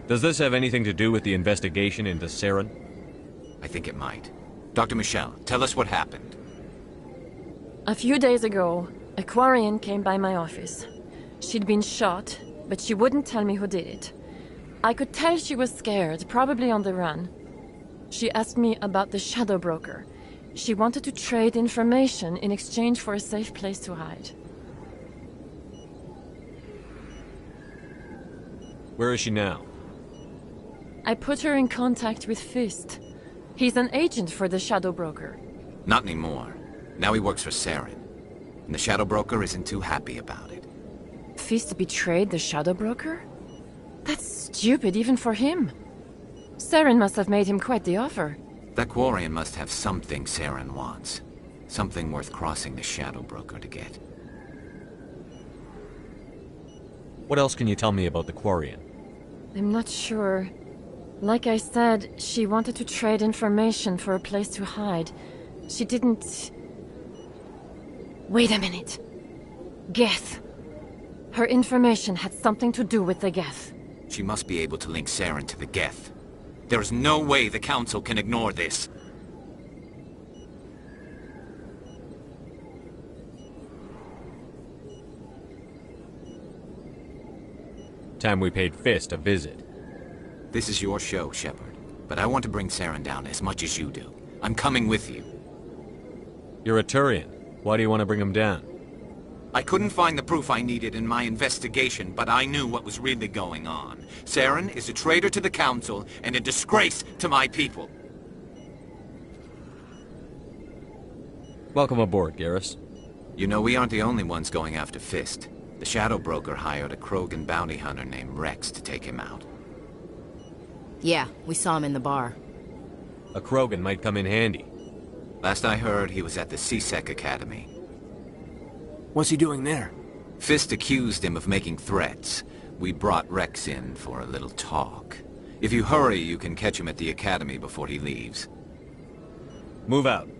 Does this have anything to do with the investigation into Saren? I think it might. Dr. Michelle, tell us what happened. A few days ago, a Quarian came by my office. She'd been shot, but she wouldn't tell me who did it. I could tell she was scared, probably on the run. She asked me about the Shadow Broker. She wanted to trade information in exchange for a safe place to hide. Where is she now? I put her in contact with Fist. He's an agent for the Shadow Broker. Not anymore. Now he works for Saren. And the Shadow Broker isn't too happy about it. Fist betrayed the Shadow Broker? That's stupid even for him. Saren must have made him quite the offer. That Quarian must have something Saren wants. Something worth crossing the Shadow Broker to get. What else can you tell me about the Quarian? I'm not sure. Like I said, she wanted to trade information for a place to hide. She didn't... Wait a minute. Geth. Her information had something to do with the Geth. She must be able to link Saren to the Geth. There is no way the Council can ignore this. Time we paid Fist a visit. This is your show, Shepard. But I want to bring Saren down as much as you do. I'm coming with you. You're a Turian. Why do you want to bring him down? I couldn't find the proof I needed in my investigation, but I knew what was really going on. Saren is a traitor to the Council and a disgrace to my people. Welcome aboard, Garrus. You know, we aren't the only ones going after Fist. The Shadow Broker hired a Krogan bounty hunter named Rex to take him out. Yeah, we saw him in the bar. A Krogan might come in handy. Last I heard, he was at the C-Sec Academy. What's he doing there? Fist accused him of making threats. We brought Rex in for a little talk. If you hurry, you can catch him at the Academy before he leaves. Move out.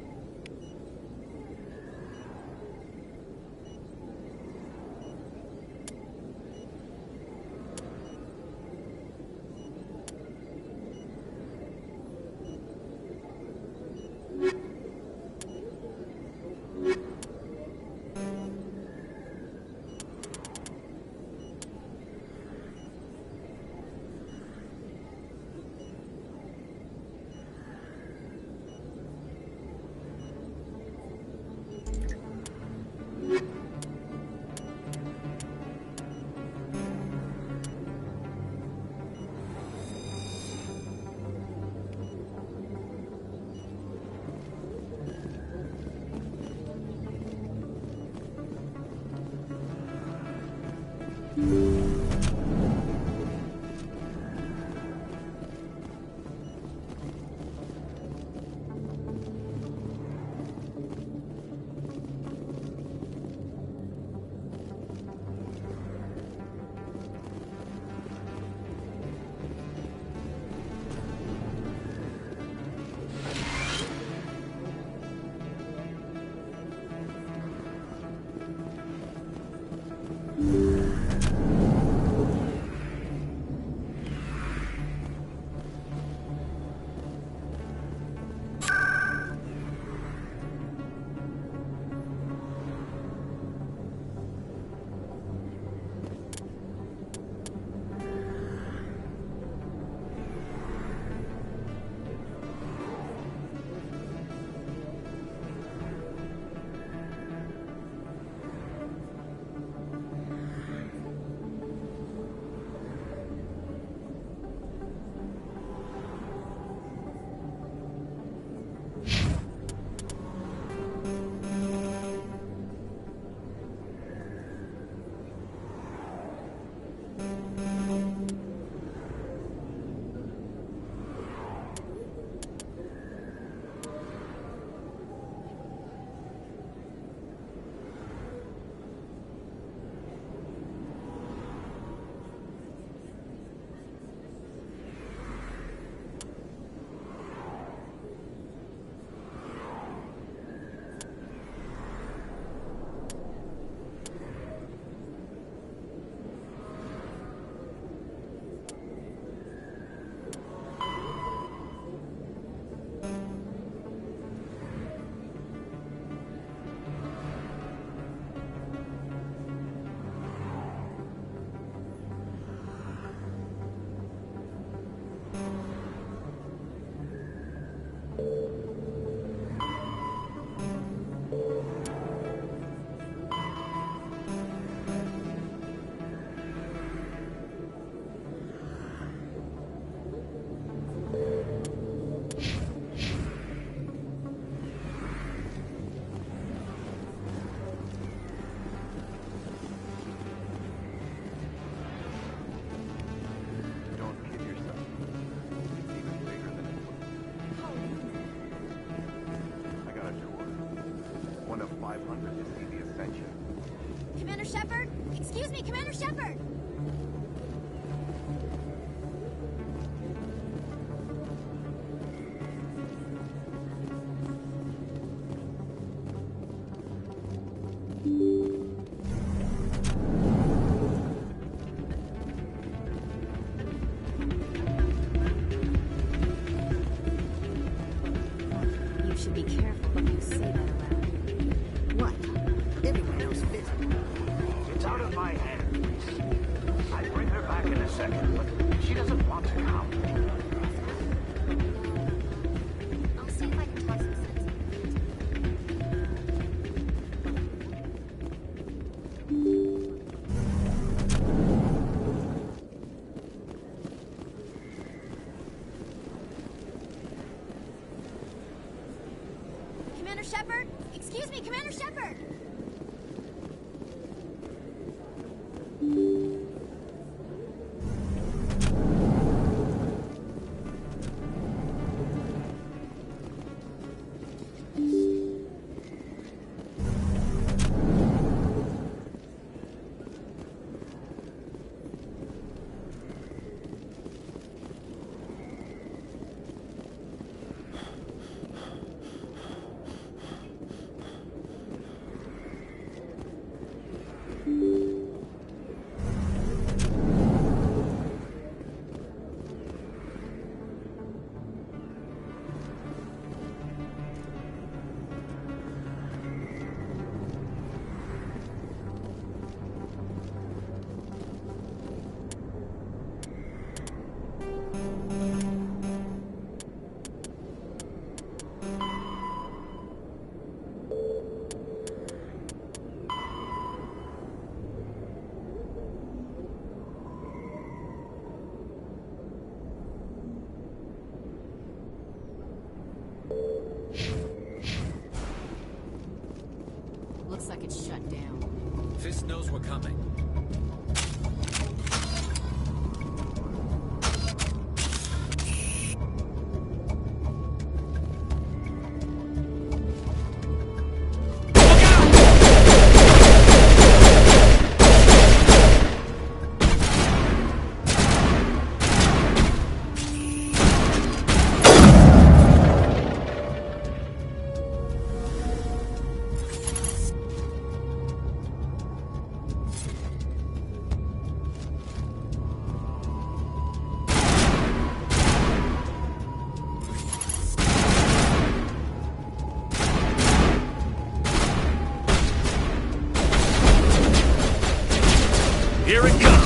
Shepard? Excuse me, Commander Shepard! You should be careful what you say that around. What? Everyone knows Fizz. It's out of my hands. I'll bring her back in a second, but she doesn't want to come. I'll see if I can talk some sense into it. Commander Shepard? Excuse me, Commander Shepard! Looks like it's shut down. Fist knows we're coming. Here it comes!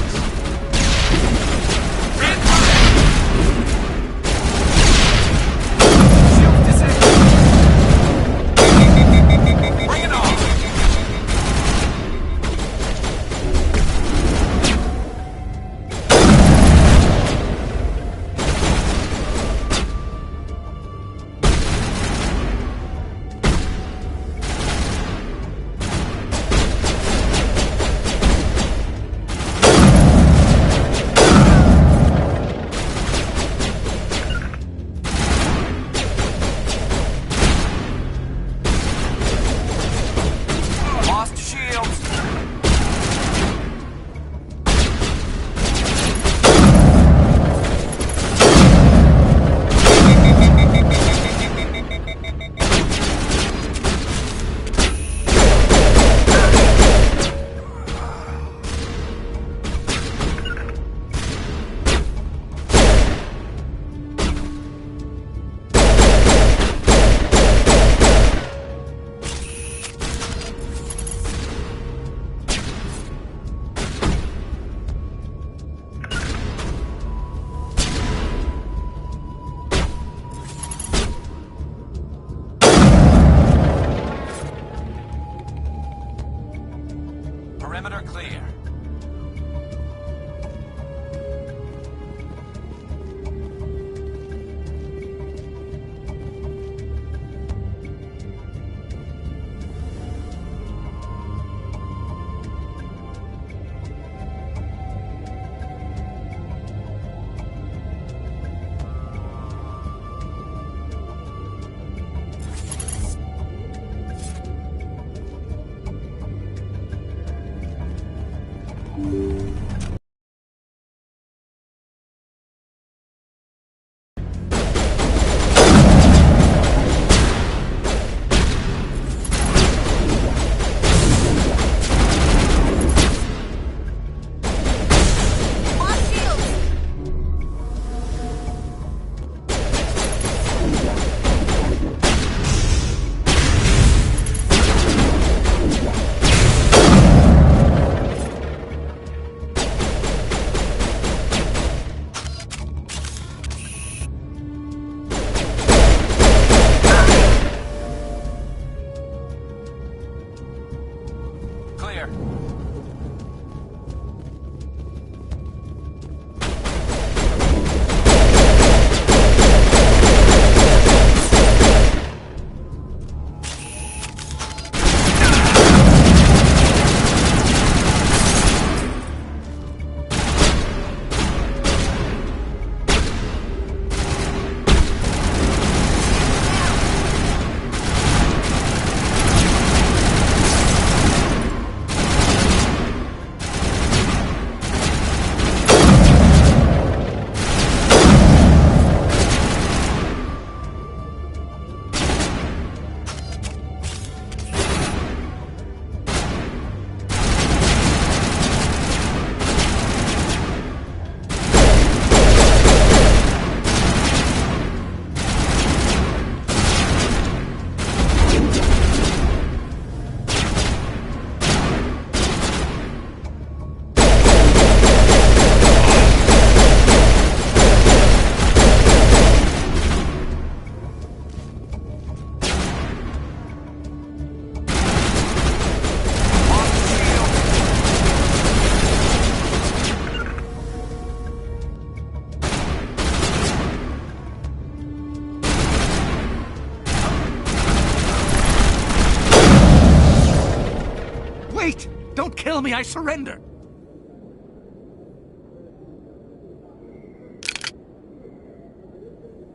Wait! Don't kill me, I surrender!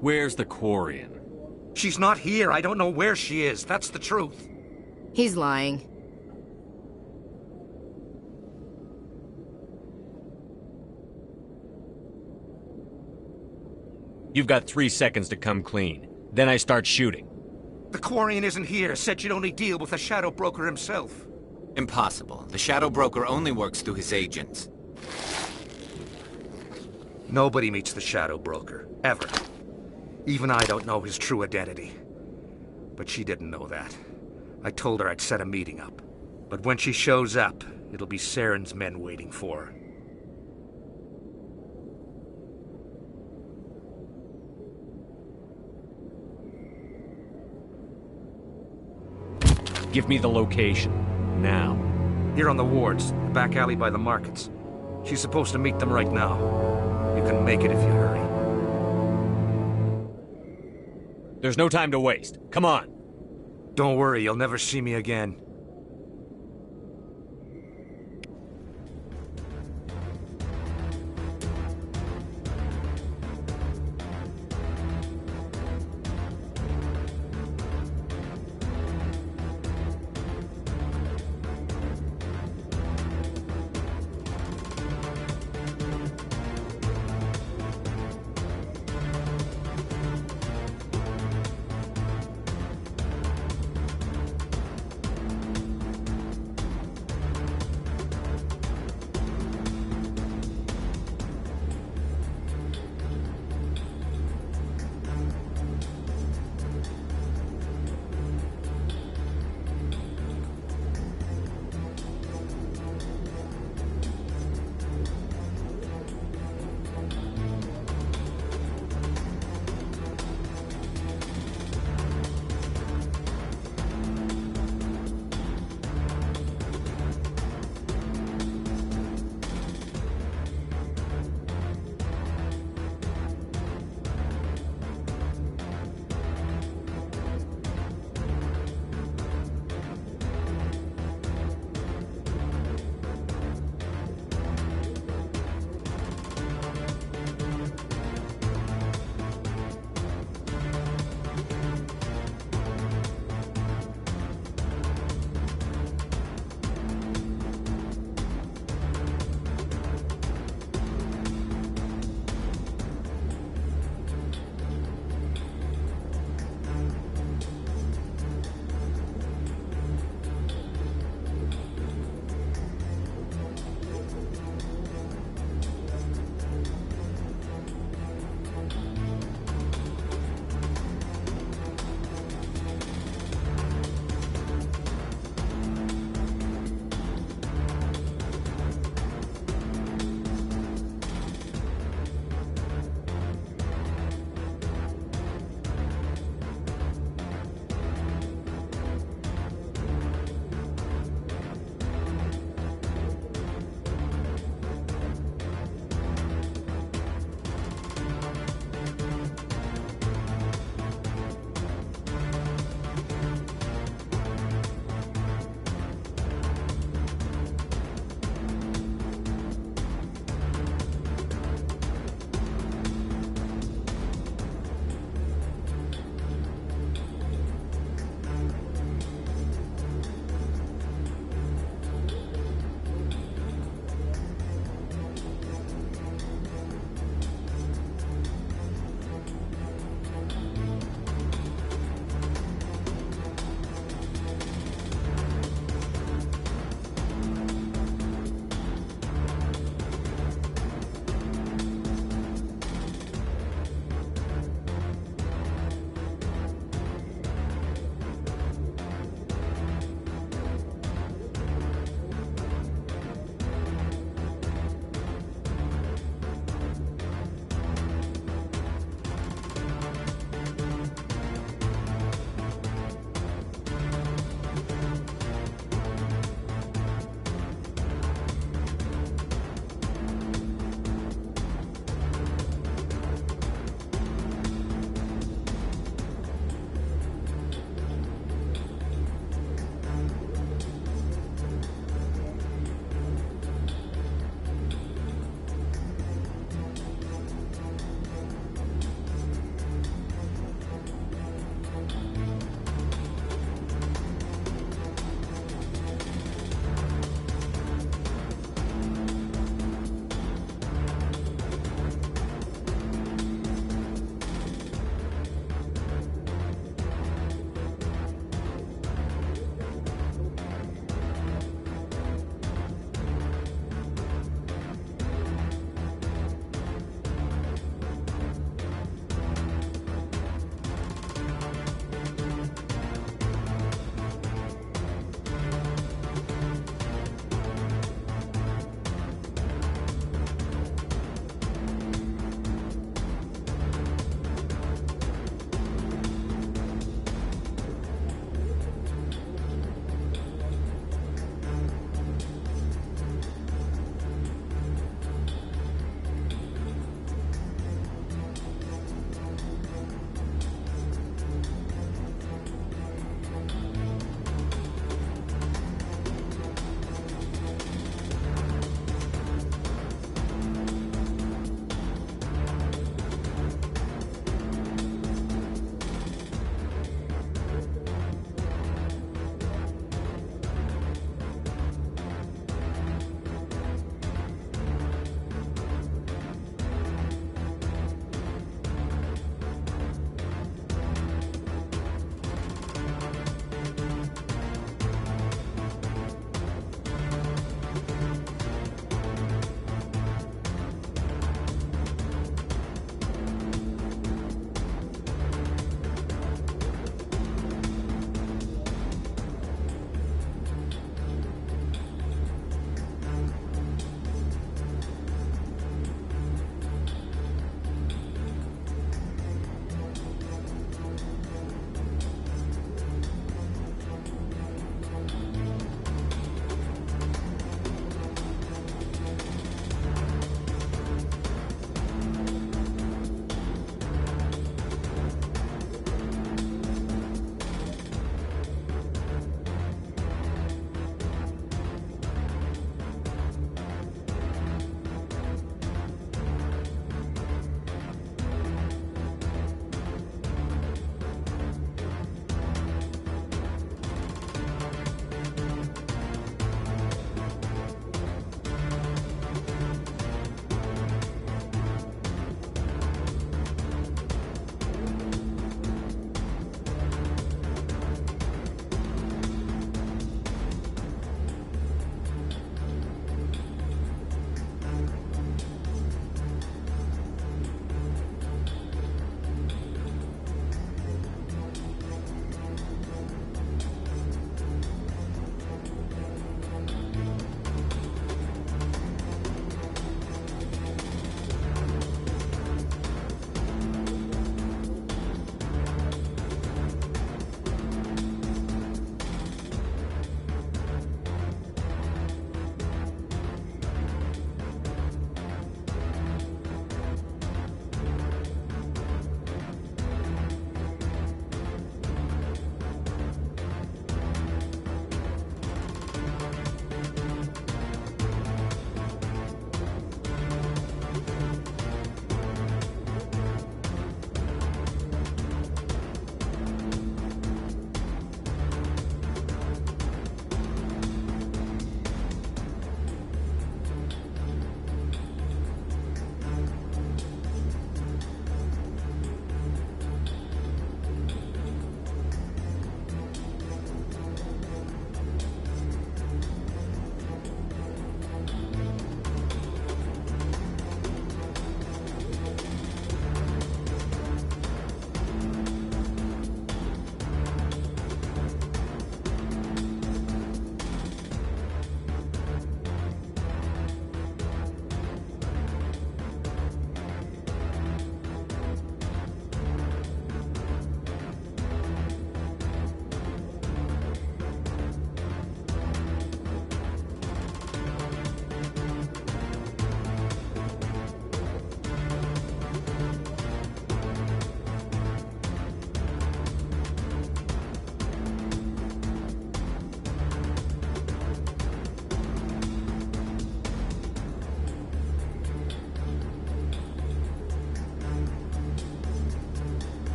Where's the Quarian? She's not here. I don't know where she is. That's the truth. He's lying. You've got 3 seconds to come clean. Then I start shooting. The Quarian isn't here. Said she'd only deal with the Shadow Broker himself. Impossible. The Shadow Broker only works through his agents. Nobody meets the Shadow Broker. Ever. Even I don't know his true identity. But she didn't know that. I told her I'd set a meeting up. But when she shows up, it'll be Saren's men waiting for her. Give me the location. Now. Here on the wards, the back alley by the markets. She's supposed to meet them right now. You can make it if you hurry. There's no time to waste. Come on. Don't worry, you'll never see me again.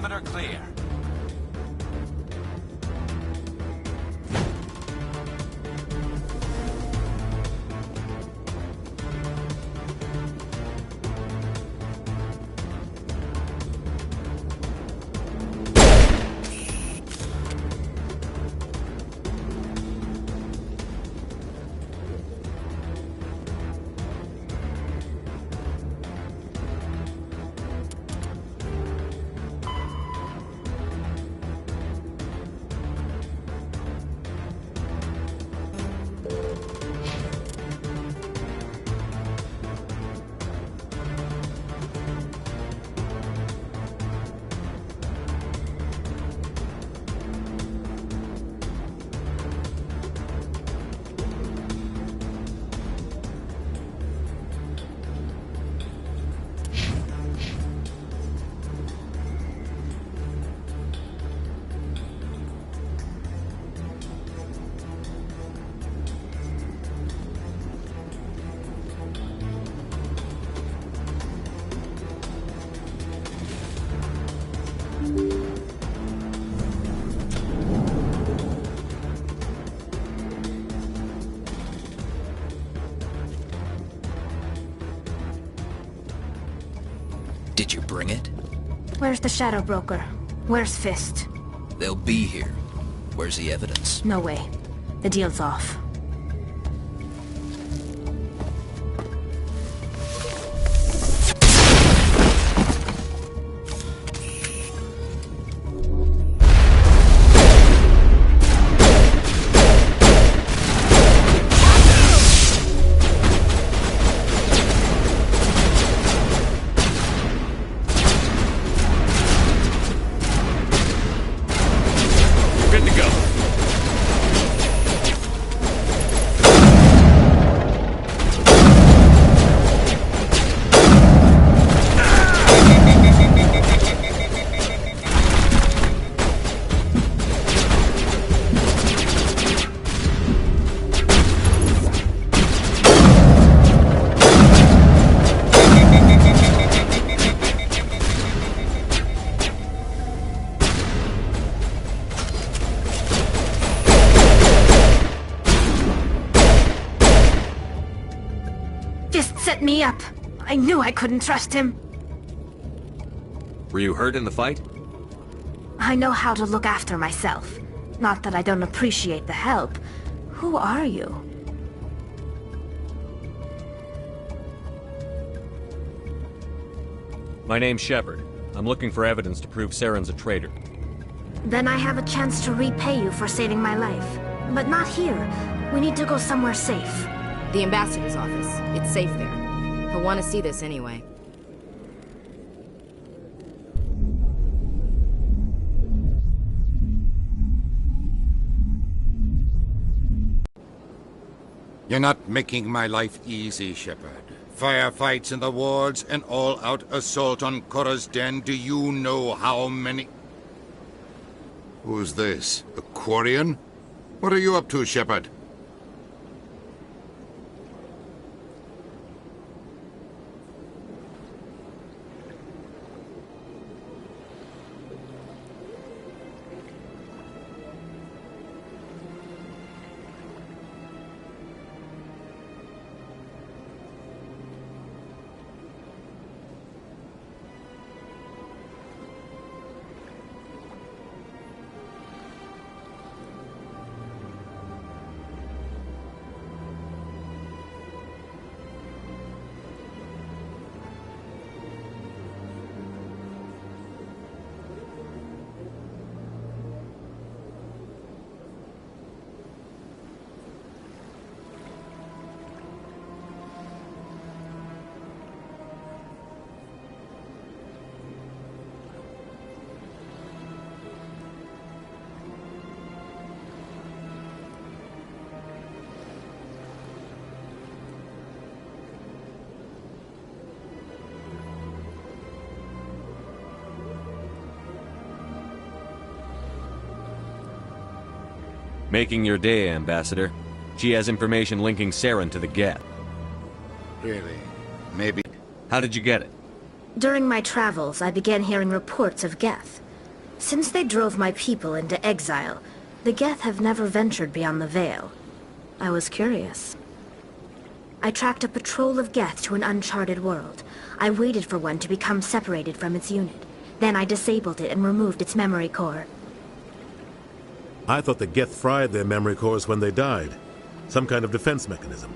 Perimeter clear. Did you bring it? Where's the Shadow Broker? Where's Fist? They'll be here. Where's the evidence? No way. The deal's off. Set me up. I knew I couldn't trust him. Were you hurt in the fight? I know how to look after myself. Not that I don't appreciate the help. Who are you? My name's Shepard. I'm looking for evidence to prove Saren's a traitor. Then I have a chance to repay you for saving my life. But not here. We need to go somewhere safe. The ambassador's office. It's safe there. He'll want to see this anyway. You're not making my life easy, Shepard. Firefights in the wards, an all-out assault on Korra's den. Do you know how many... Who's this? A Quarian? What are you up to, Shepard? Making your day, Ambassador. She has information linking Saren to the Geth. Really? Maybe... How did you get it? During my travels, I began hearing reports of Geth. Since they drove my people into exile, the Geth have never ventured beyond the Veil. I was curious. I tracked a patrol of Geth to an uncharted world. I waited for one to become separated from its unit. Then I disabled it and removed its memory core. I thought the Geth fried their memory cores when they died. Some kind of defense mechanism.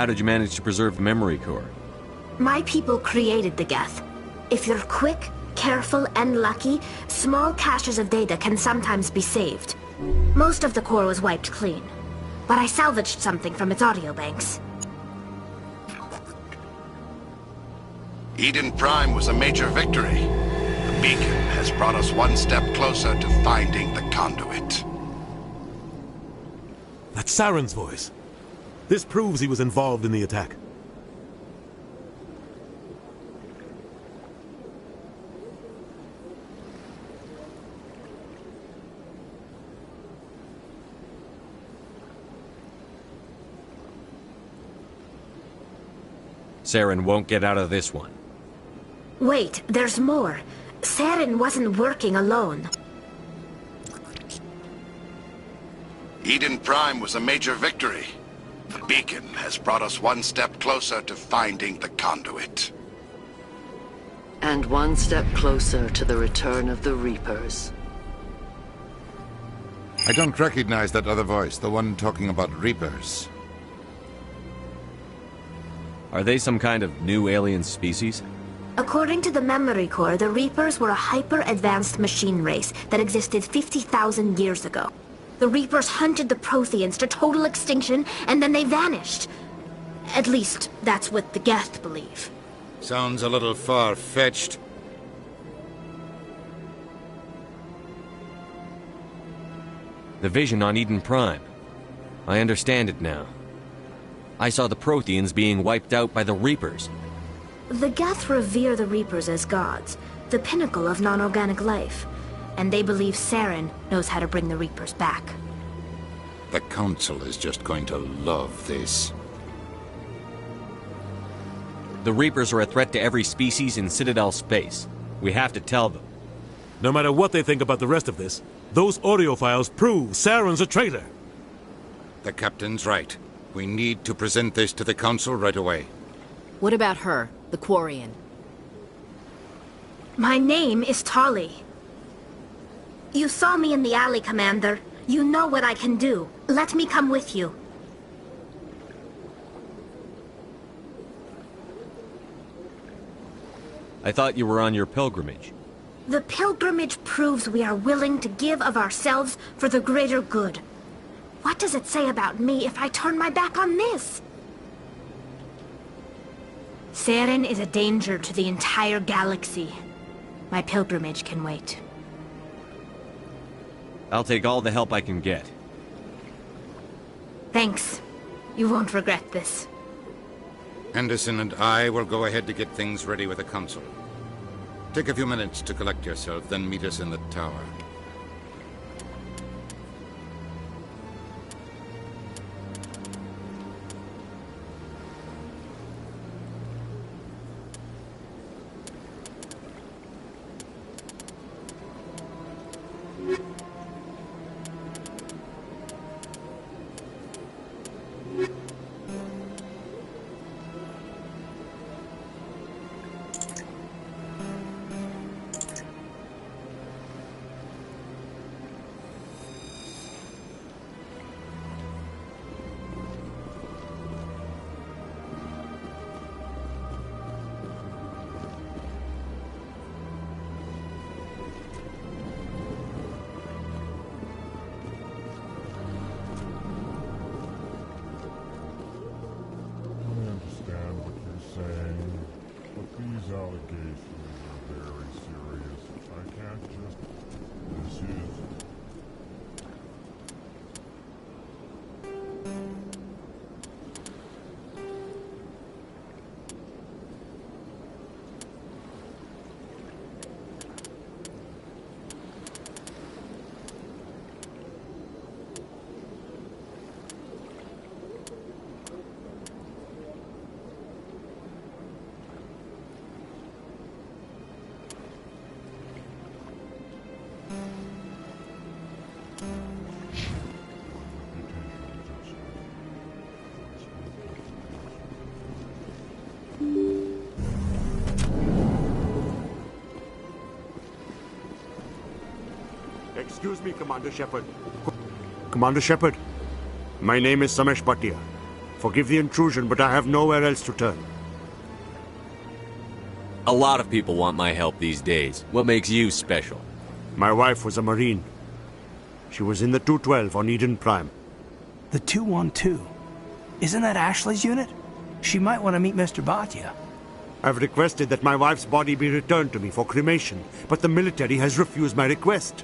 How did you manage to preserve the memory core? My people created the Geth. If you're quick, careful, and lucky, small caches of data can sometimes be saved. Most of the core was wiped clean, but I salvaged something from its audio banks. Eden Prime was a major victory. The beacon has brought us one step closer to finding the conduit. That's Saren's voice. This proves he was involved in the attack. Saren won't get out of this one. Wait, there's more. Saren wasn't working alone. Eden Prime was a major victory. The beacon has brought us one step closer to finding the conduit. And one step closer to the return of the Reapers. I don't recognize that other voice, the one talking about Reapers. Are they some kind of new alien species? According to the memory core, the Reapers were a hyper-advanced machine race that existed 50,000 years ago. The Reapers hunted the Protheans to total extinction, and then they vanished. At least, that's what the Geth believe. Sounds a little far-fetched. The vision on Eden Prime. I understand it now. I saw the Protheans being wiped out by the Reapers. The Geth revere the Reapers as gods, the pinnacle of non-organic life. And they believe Saren knows how to bring the Reapers back. The Council is just going to love this. The Reapers are a threat to every species in Citadel space. We have to tell them. No matter what they think about the rest of this, those audio files prove Saren's a traitor. The Captain's right. We need to present this to the Council right away. What about her, the Quarian? My name is Tali. You saw me in the alley, Commander. You know what I can do. Let me come with you. I thought you were on your pilgrimage. The pilgrimage proves we are willing to give of ourselves for the greater good. What does it say about me if I turn my back on this? Saren is a danger to the entire galaxy. My pilgrimage can wait. I'll take all the help I can get. Thanks. You won't regret this. Anderson and I will go ahead to get things ready with the Council. Take a few minutes to collect yourself, then meet us in the tower. Excuse me, Commander Shepard. Commander Shepard, my name is Samesh Bhatia. Forgive the intrusion, but I have nowhere else to turn. A lot of people want my help these days. What makes you special? My wife was a Marine. She was in the 212 on Eden Prime. The 212? Isn't that Ashley's unit? She might want to meet Mr. Bhatia. I've requested that my wife's body be returned to me for cremation, but the military has refused my request.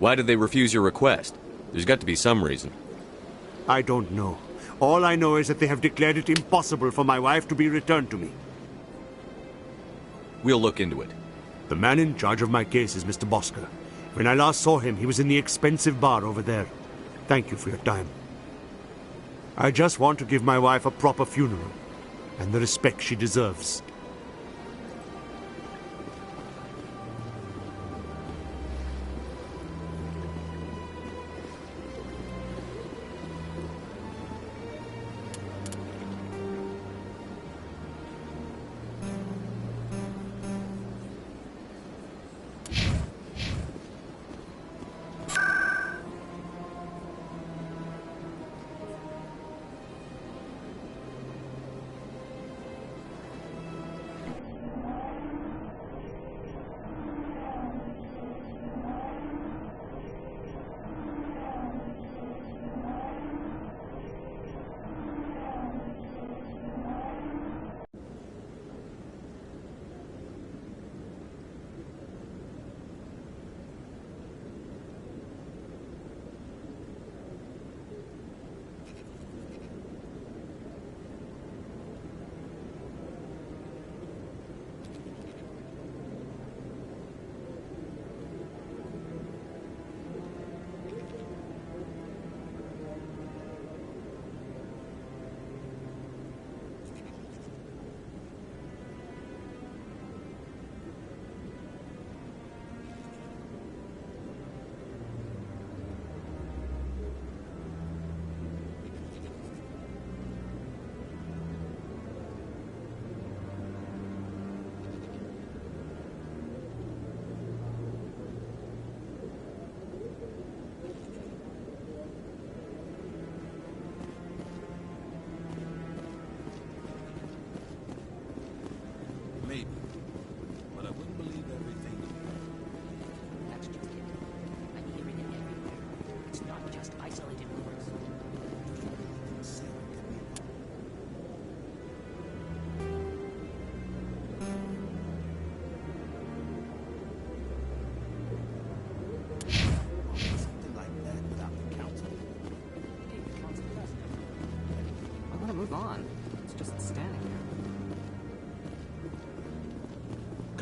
Why did they refuse your request? There's got to be some reason. I don't know. All I know is that they have declared it impossible for my wife to be returned to me. We'll look into it. The man in charge of my case is Mr. Bosker. When I last saw him, he was in the expensive bar over there. Thank you for your time. I just want to give my wife a proper funeral, and the respect she deserves.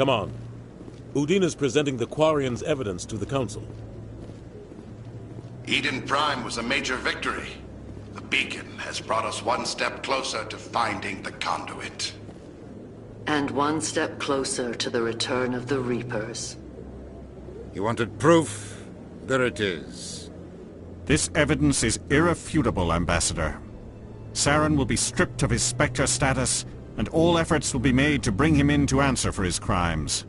Come on. Udina's presenting the Quarian's evidence to the Council. Eden Prime was a major victory. The beacon has brought us one step closer to finding the conduit. And one step closer to the return of the Reapers. You wanted proof? There it is. This evidence is irrefutable, Ambassador. Saren will be stripped of his Spectre status, and all efforts will be made to bring him in to answer for his crimes.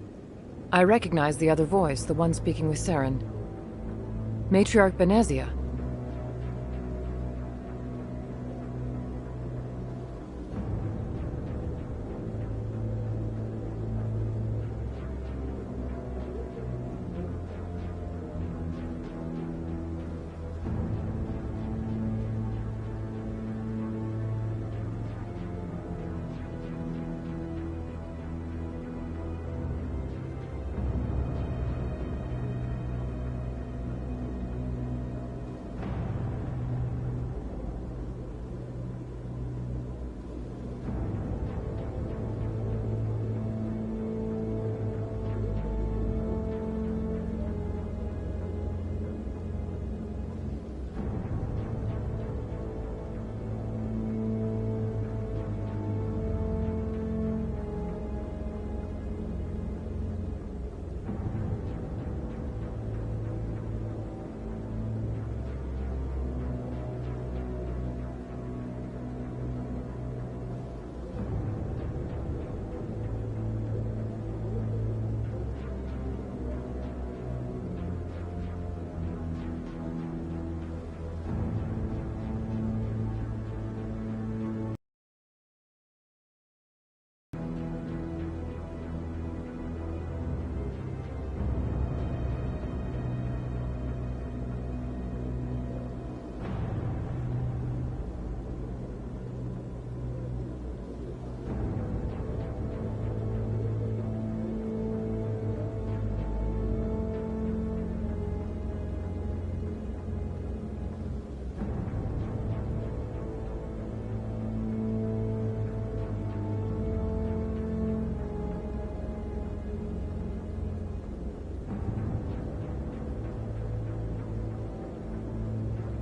I recognize the other voice, the one speaking with Saren. Matriarch Benezia.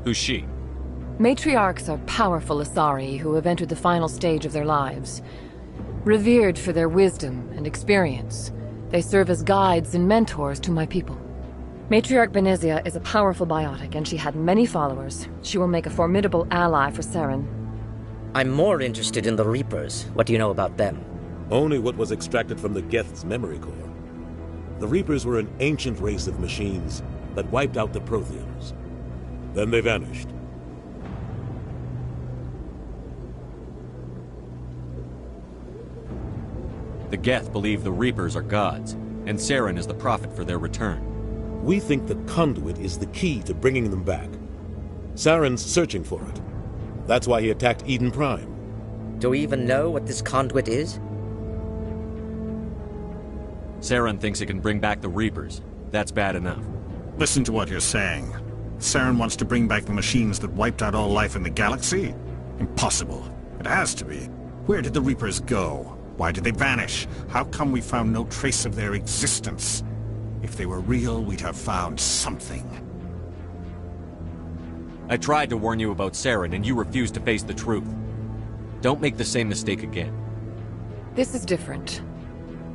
Who's she? Matriarchs are powerful Asari who have entered the final stage of their lives. Revered for their wisdom and experience, they serve as guides and mentors to my people. Matriarch Benezia is a powerful biotic, and she had many followers. She will make a formidable ally for Saren. I'm more interested in the Reapers. What do you know about them? Only what was extracted from the Geth's memory core. The Reapers were an ancient race of machines that wiped out the Protheans. Then they vanished. The Geth believe the Reapers are gods, and Saren is the prophet for their return. We think the conduit is the key to bringing them back. Saren's searching for it. That's why he attacked Eden Prime. Do we even know what this conduit is? Saren thinks it can bring back the Reapers. That's bad enough. Listen to what you're saying. Saren wants to bring back the machines that wiped out all life in the galaxy? Impossible. It has to be. Where did the Reapers go? Why did they vanish? How come we found no trace of their existence? If they were real, we'd have found something. I tried to warn you about Saren, and you refused to face the truth. Don't make the same mistake again. This is different.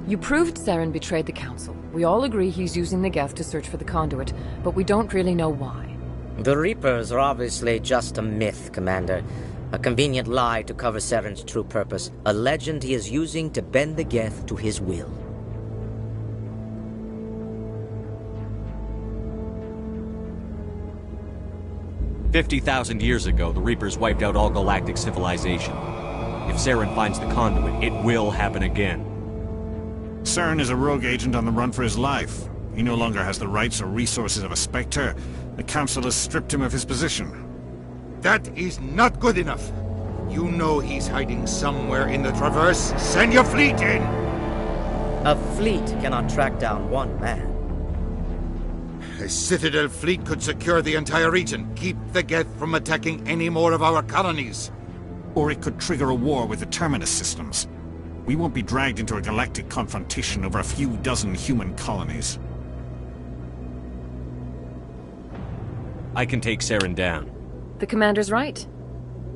You proved Saren betrayed the Council. We all agree he's using the Geth to search for the conduit, but we don't really know why. The Reapers are obviously just a myth, Commander. A convenient lie to cover Saren's true purpose. A legend he is using to bend the Geth to his will. "50,000 years ago, the Reapers wiped out all galactic civilization. If Saren finds the conduit, it will happen again." Saren is a rogue agent on the run for his life. He no longer has the rights or resources of a Spectre. The Council has stripped him of his position. That is not good enough. You know he's hiding somewhere in the Traverse. Send your fleet in! A fleet cannot track down one man. A Citadel fleet could secure the entire region, keep the Geth from attacking any more of our colonies. Or it could trigger a war with the Terminus systems. We won't be dragged into a galactic confrontation over a few dozen human colonies. I can take Saren down. The Commander's right.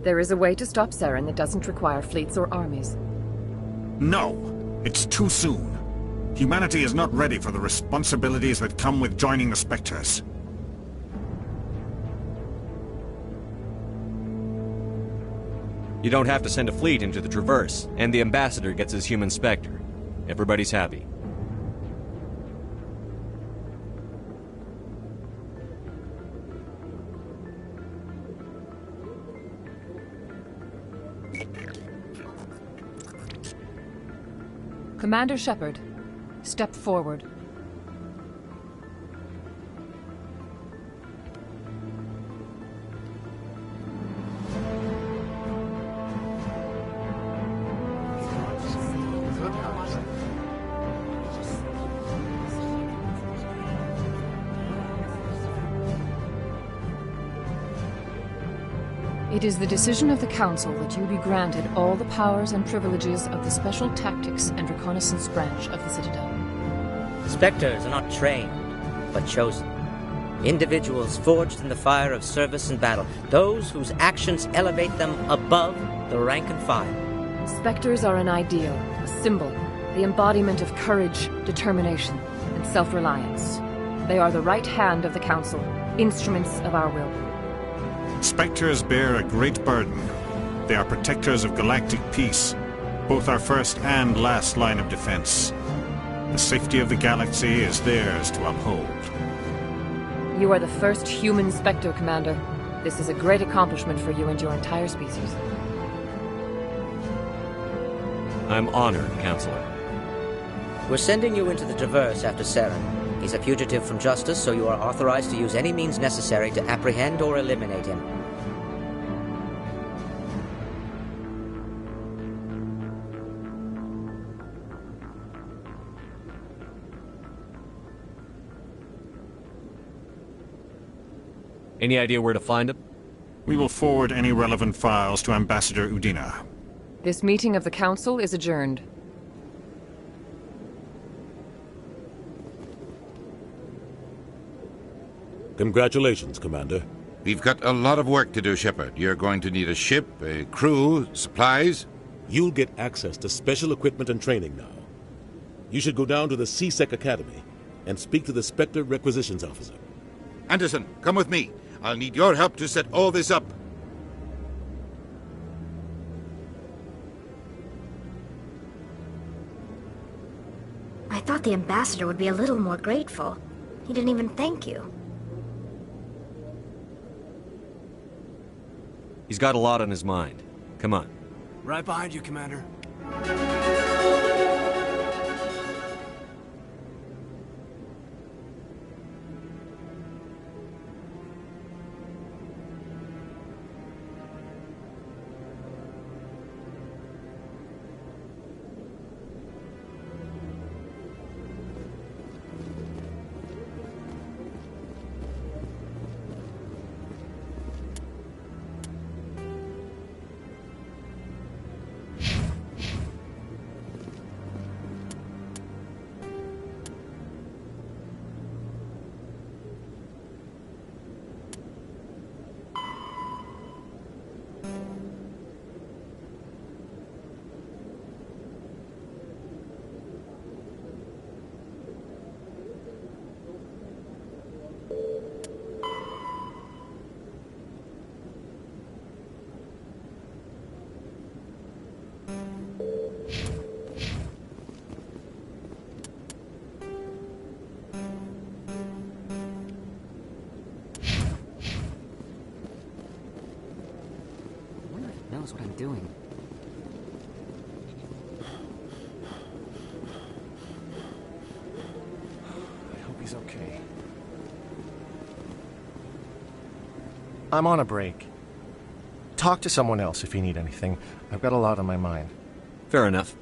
There is a way to stop Saren that doesn't require fleets or armies. No! It's too soon. Humanity is not ready for the responsibilities that come with joining the Spectres. You don't have to send a fleet into the Traverse, and the Ambassador gets his human Spectre. Everybody's happy. Commander Shepard, step forward. It is the decision of the Council that you be granted all the powers and privileges of the Special Tactics and Reconnaissance Branch of the Citadel. Spectres are not trained, but chosen. Individuals forged in the fire of service and battle. Those whose actions elevate them above the rank and file. Spectres are an ideal, a symbol, the embodiment of courage, determination, and self-reliance. They are the right hand of the Council, instruments of our will. Spectres bear a great burden. They are protectors of galactic peace, both our first and last line of defense. The safety of the galaxy is theirs to uphold. You are the first human Spectre, Commander. This is a great accomplishment for you and your entire species. I'm honored, Counselor. We're sending you into the Traverse after Saren. He's a fugitive from justice, so you are authorized to use any means necessary to apprehend or eliminate him. Any idea where to find him? We will forward any relevant files to Ambassador Udina. This meeting of the Council is adjourned. Congratulations, Commander. We've got a lot of work to do, Shepard. You're going to need a ship, a crew, supplies. You'll get access to special equipment and training now. You should go down to the C-Sec Academy and speak to the Spectre Requisitions Officer. Anderson, come with me. I'll need your help to set all this up. I thought the ambassador would be a little more grateful. He didn't even thank you. He's got a lot on his mind. Come on. Right behind you, Commander. Knows what I'm doing. I hope he's okay. I'm on a break. Talk to someone else if you need anything. I've got a lot on my mind. Fair enough.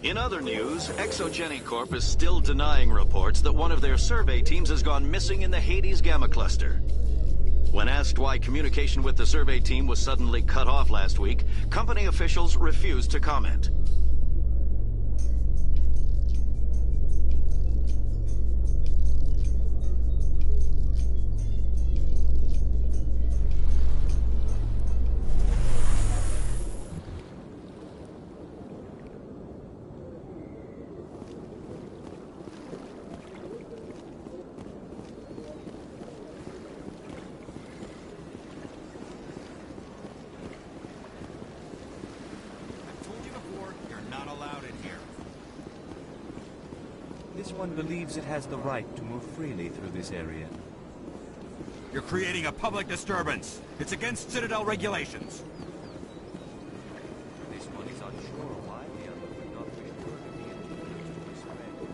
In other news, Exogeny Corp is still denying reports that one of their survey teams has gone missing in the Hades Gamma Cluster. When asked why communication with the survey team was suddenly cut off last week, company officials refused to comment. This one believes it has the right to move freely through this area. You're creating a public disturbance. It's against Citadel regulations. This one is unsure why the other would not refer to the individual's friend.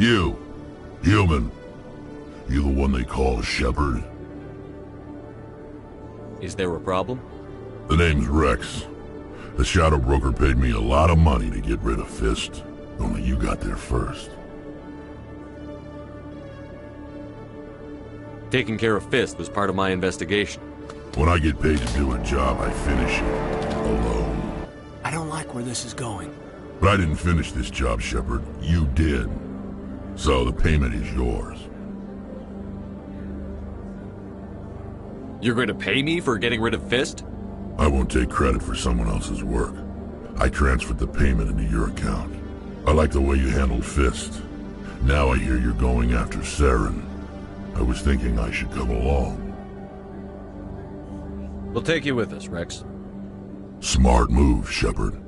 You. Human. You the one they call Shepard? Is there a problem? The name's Rex. The Shadow Broker paid me a lot of money to get rid of Fist. Only you got there first. Taking care of Fist was part of my investigation. When I get paid to do a job, I finish it. Alone. I don't like where this is going. But I didn't finish this job, Shepard. You did. So the payment is yours. You're going to pay me for getting rid of Fist? I won't take credit for someone else's work. I transferred the payment into your account. I like the way you handled Fist. Now I hear you're going after Saren. I was thinking I should come along. We'll take you with us, Rex. Smart move, Shepard.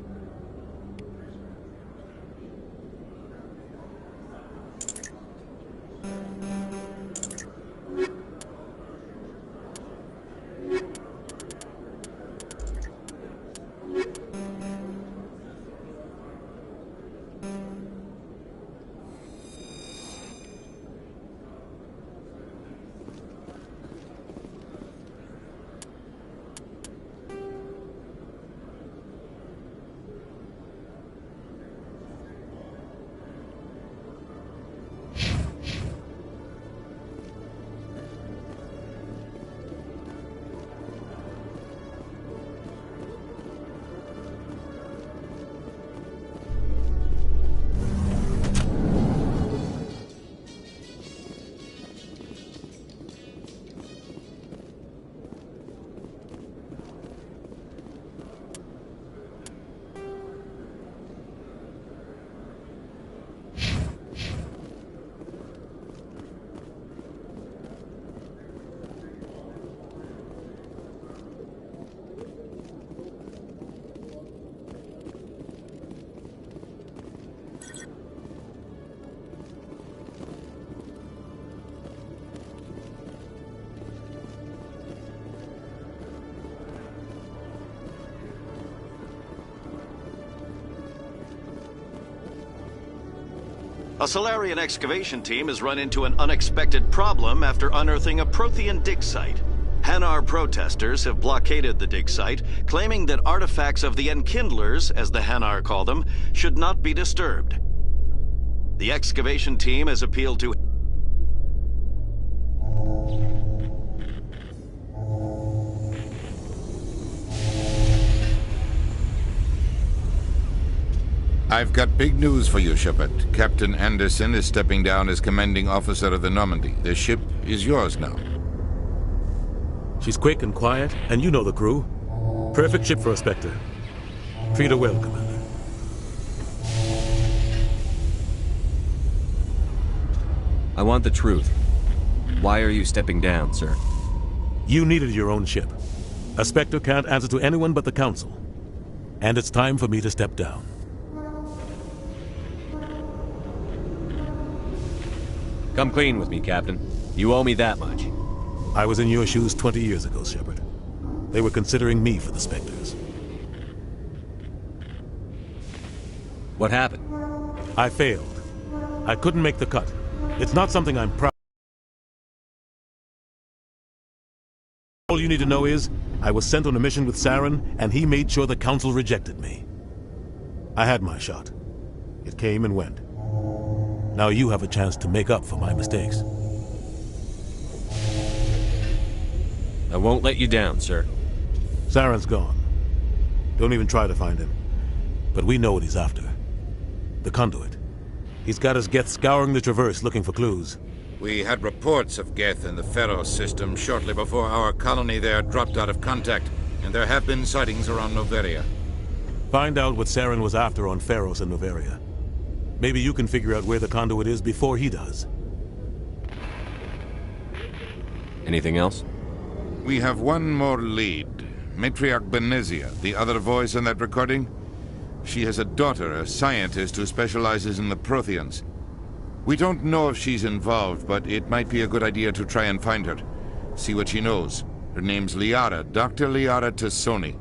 A Salarian excavation team has run into an unexpected problem after unearthing a Prothean dig site. Hanar protesters have blockaded the dig site, claiming that artifacts of the Enkindlers, as the Hanar call them, should not be disturbed. The excavation team has appealed to I've got big news for you, Shepard. Captain Anderson is stepping down as commanding officer of the Normandy. The ship is yours now. She's quick and quiet, and you know the crew. Perfect ship for a Spectre. Treat her well, Commander. I want the truth. Why are you stepping down, sir? You needed your own ship. A Spectre can't answer to anyone but the Council. And it's time for me to step down. Come clean with me, Captain. You owe me that much. I was in your shoes 20 years ago, Shepard. They were considering me for the Spectres. What happened? I failed. I couldn't make the cut. It's not something I'm proud of. All you need to know is, I was sent on a mission with Saren, and he made sure the Council rejected me. I had my shot. It came and went. Now you have a chance to make up for my mistakes. I won't let you down, sir. Saren's gone. Don't even try to find him. But we know what he's after. The conduit. He's got his Geth scouring the Traverse looking for clues. We had reports of Geth in the Pharos system shortly before our colony there dropped out of contact, and there have been sightings around Noveria. Find out what Saren was after on Pharos and Noveria. Maybe you can figure out where the conduit is before he does. Anything else? We have one more lead. Matriarch Benezia, the other voice in that recording. She has a daughter, a scientist who specializes in the Protheans. We don't know if she's involved, but it might be a good idea to try and find her. See what she knows. Her name's Liara, Dr. Liara Tassoni.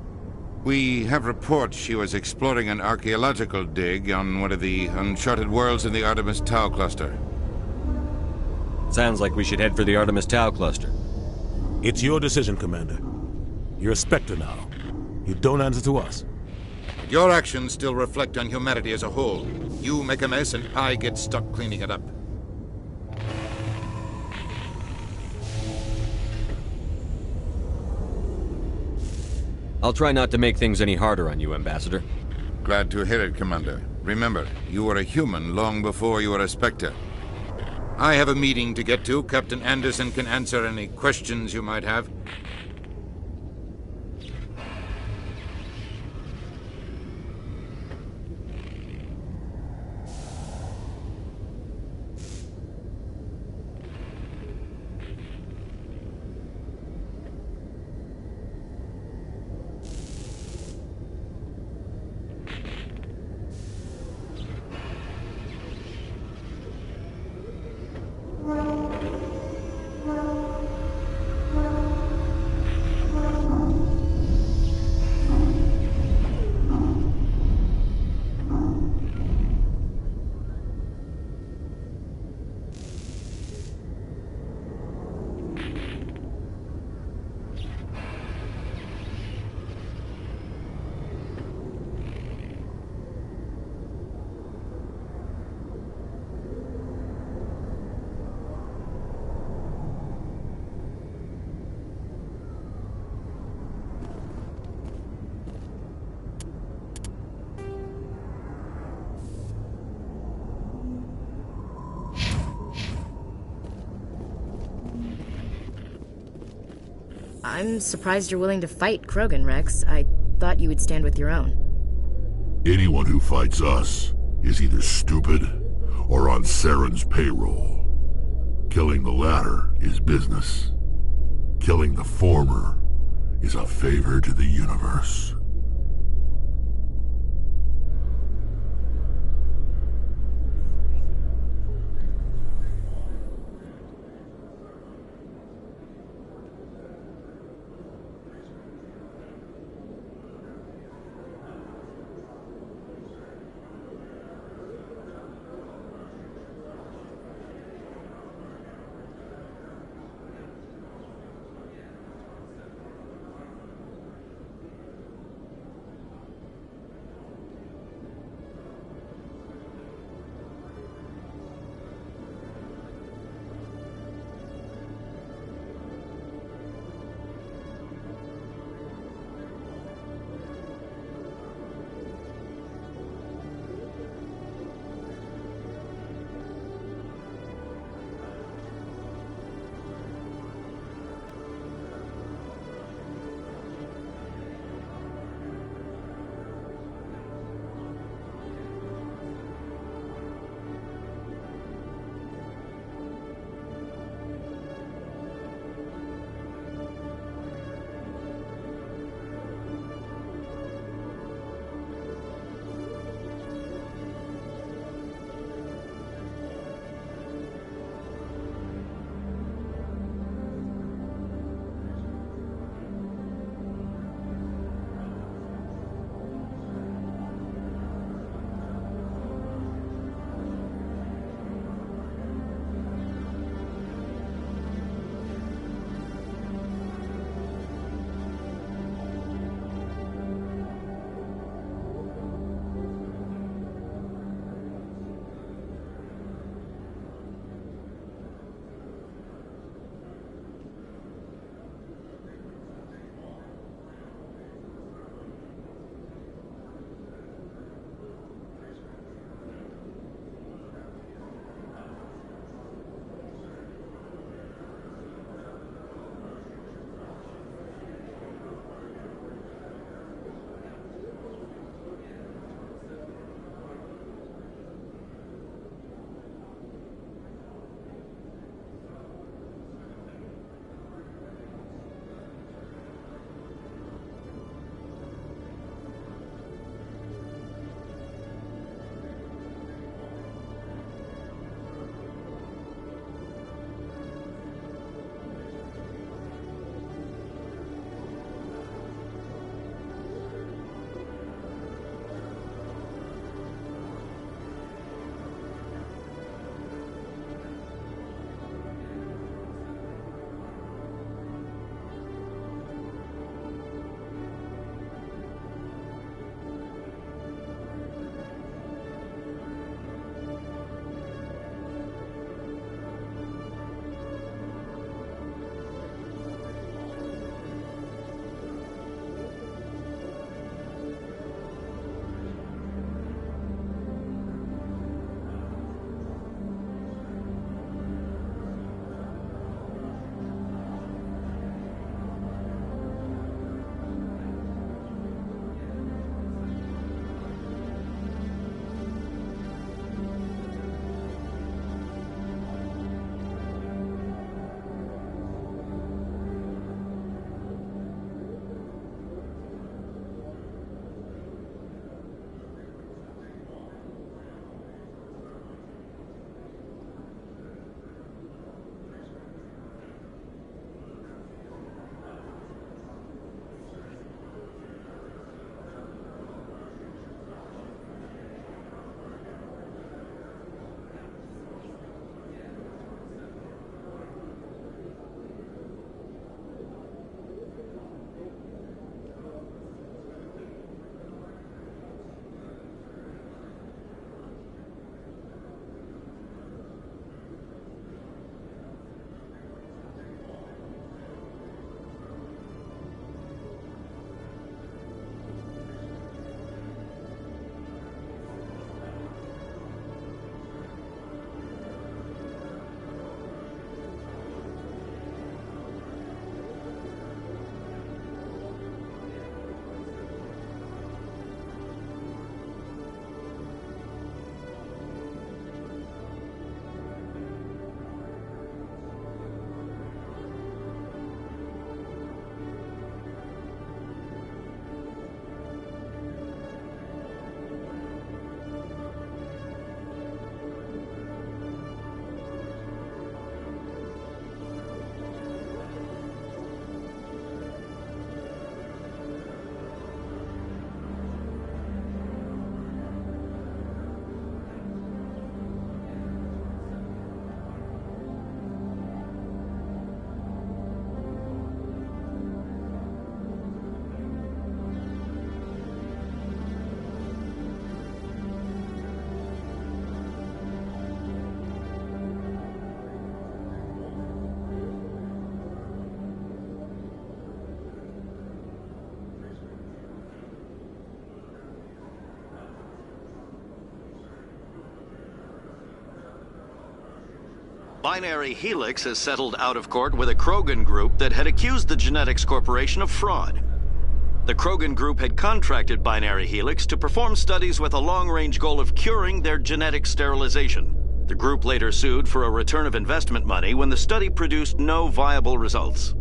We have reports she was exploring an archaeological dig on one of the uncharted worlds in the Artemis Tau cluster. Sounds like we should head for the Artemis Tau cluster. It's your decision, Commander. You're a Spectre now. You don't answer to us. Your actions still reflect on humanity as a whole. You make a mess and I get stuck cleaning it up. I'll try not to make things any harder on you, Ambassador. Glad to hear it, Commander. Remember, you were a human long before you were a Spectre. I have a meeting to get to. Captain Anderson can answer any questions you might have. I'm surprised you're willing to fight Krogan, Rex. I thought you would stand with your own. Anyone who fights us is either stupid or on Saren's payroll. Killing the latter is business. Killing the former is a favor to the universe. Binary Helix has settled out of court with a Krogan group that had accused the Genetics Corporation of fraud. The Krogan group had contracted Binary Helix to perform studies with a long-range goal of curing their genetic sterilization. The group later sued for a return of investment money when the study produced no viable results.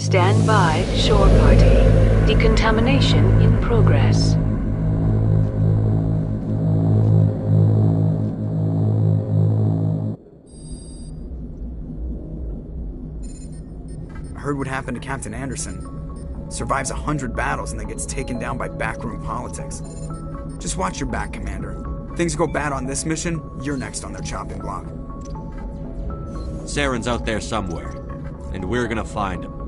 Stand by, shore party. Decontamination in progress. I heard what happened to Captain Anderson. Survives 100 battles and then gets taken down by backroom politics. Just watch your back, Commander. Things go bad on this mission, you're next on their chopping block. Saren's out there somewhere, and we're gonna find him.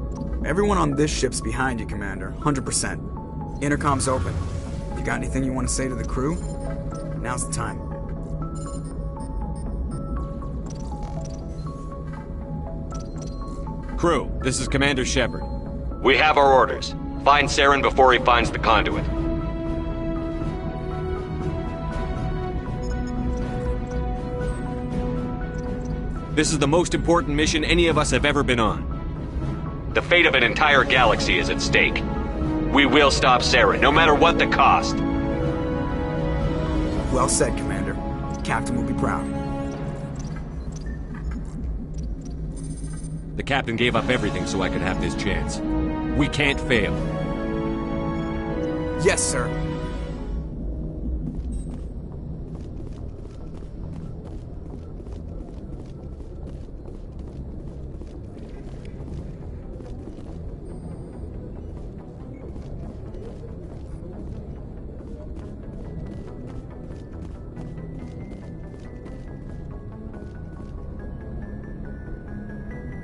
Everyone on this ship's behind you, Commander. 100%. Intercom's open. You got anything you want to say to the crew? Now's the time. Crew, this is Commander Shepard. We have our orders. Find Saren before he finds the conduit. This is the most important mission any of us have ever been on. The fate of an entire galaxy is at stake. We will stop Saren, no matter what the cost. Well said, Commander. The Captain will be proud. The Captain gave up everything so I could have this chance. We can't fail. Yes, sir.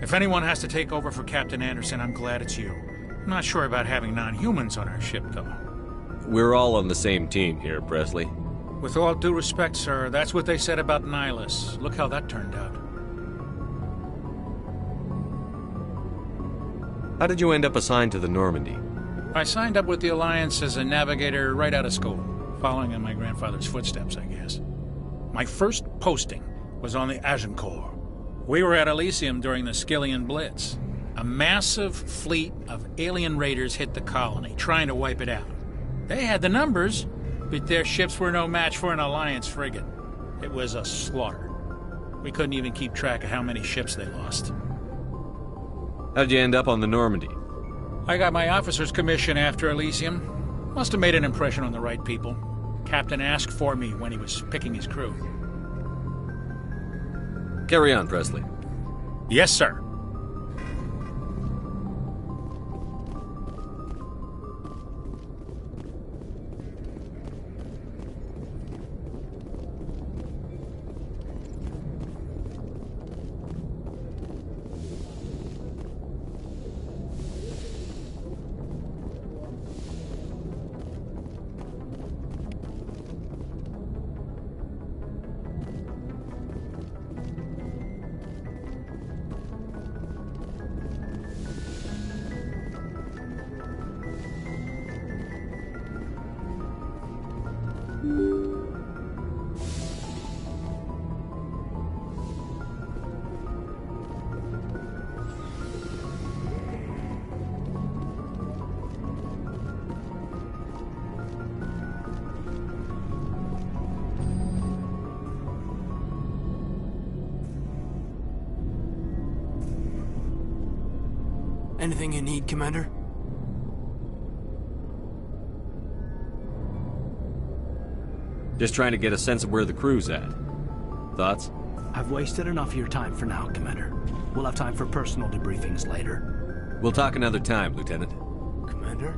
If anyone has to take over for Captain Anderson, I'm glad it's you. I'm not sure about having non-humans on our ship, though. We're all on the same team here, Presley. With all due respect, sir, that's what they said about Nihilus. Look how that turned out. How did you end up assigned to the Normandy? I signed up with the Alliance as a navigator right out of school, following in my grandfather's footsteps, I guess. My first posting was on the Agincourt. We were at Elysium during the Skillian Blitz. A massive fleet of alien raiders hit the colony, trying to wipe it out. They had the numbers, but their ships were no match for an Alliance frigate. It was a slaughter. We couldn't even keep track of how many ships they lost. How'd you end up on the Normandy? I got my officer's commission after Elysium. Must have made an impression on the right people. Captain asked for me when he was picking his crew. Carry on, Presley. Yes, sir. Anything you need, Commander? Just trying to get a sense of where the crew's at. Thoughts? I've wasted enough of your time for now, Commander. We'll have time for personal debriefings later. We'll talk another time, Lieutenant. Commander?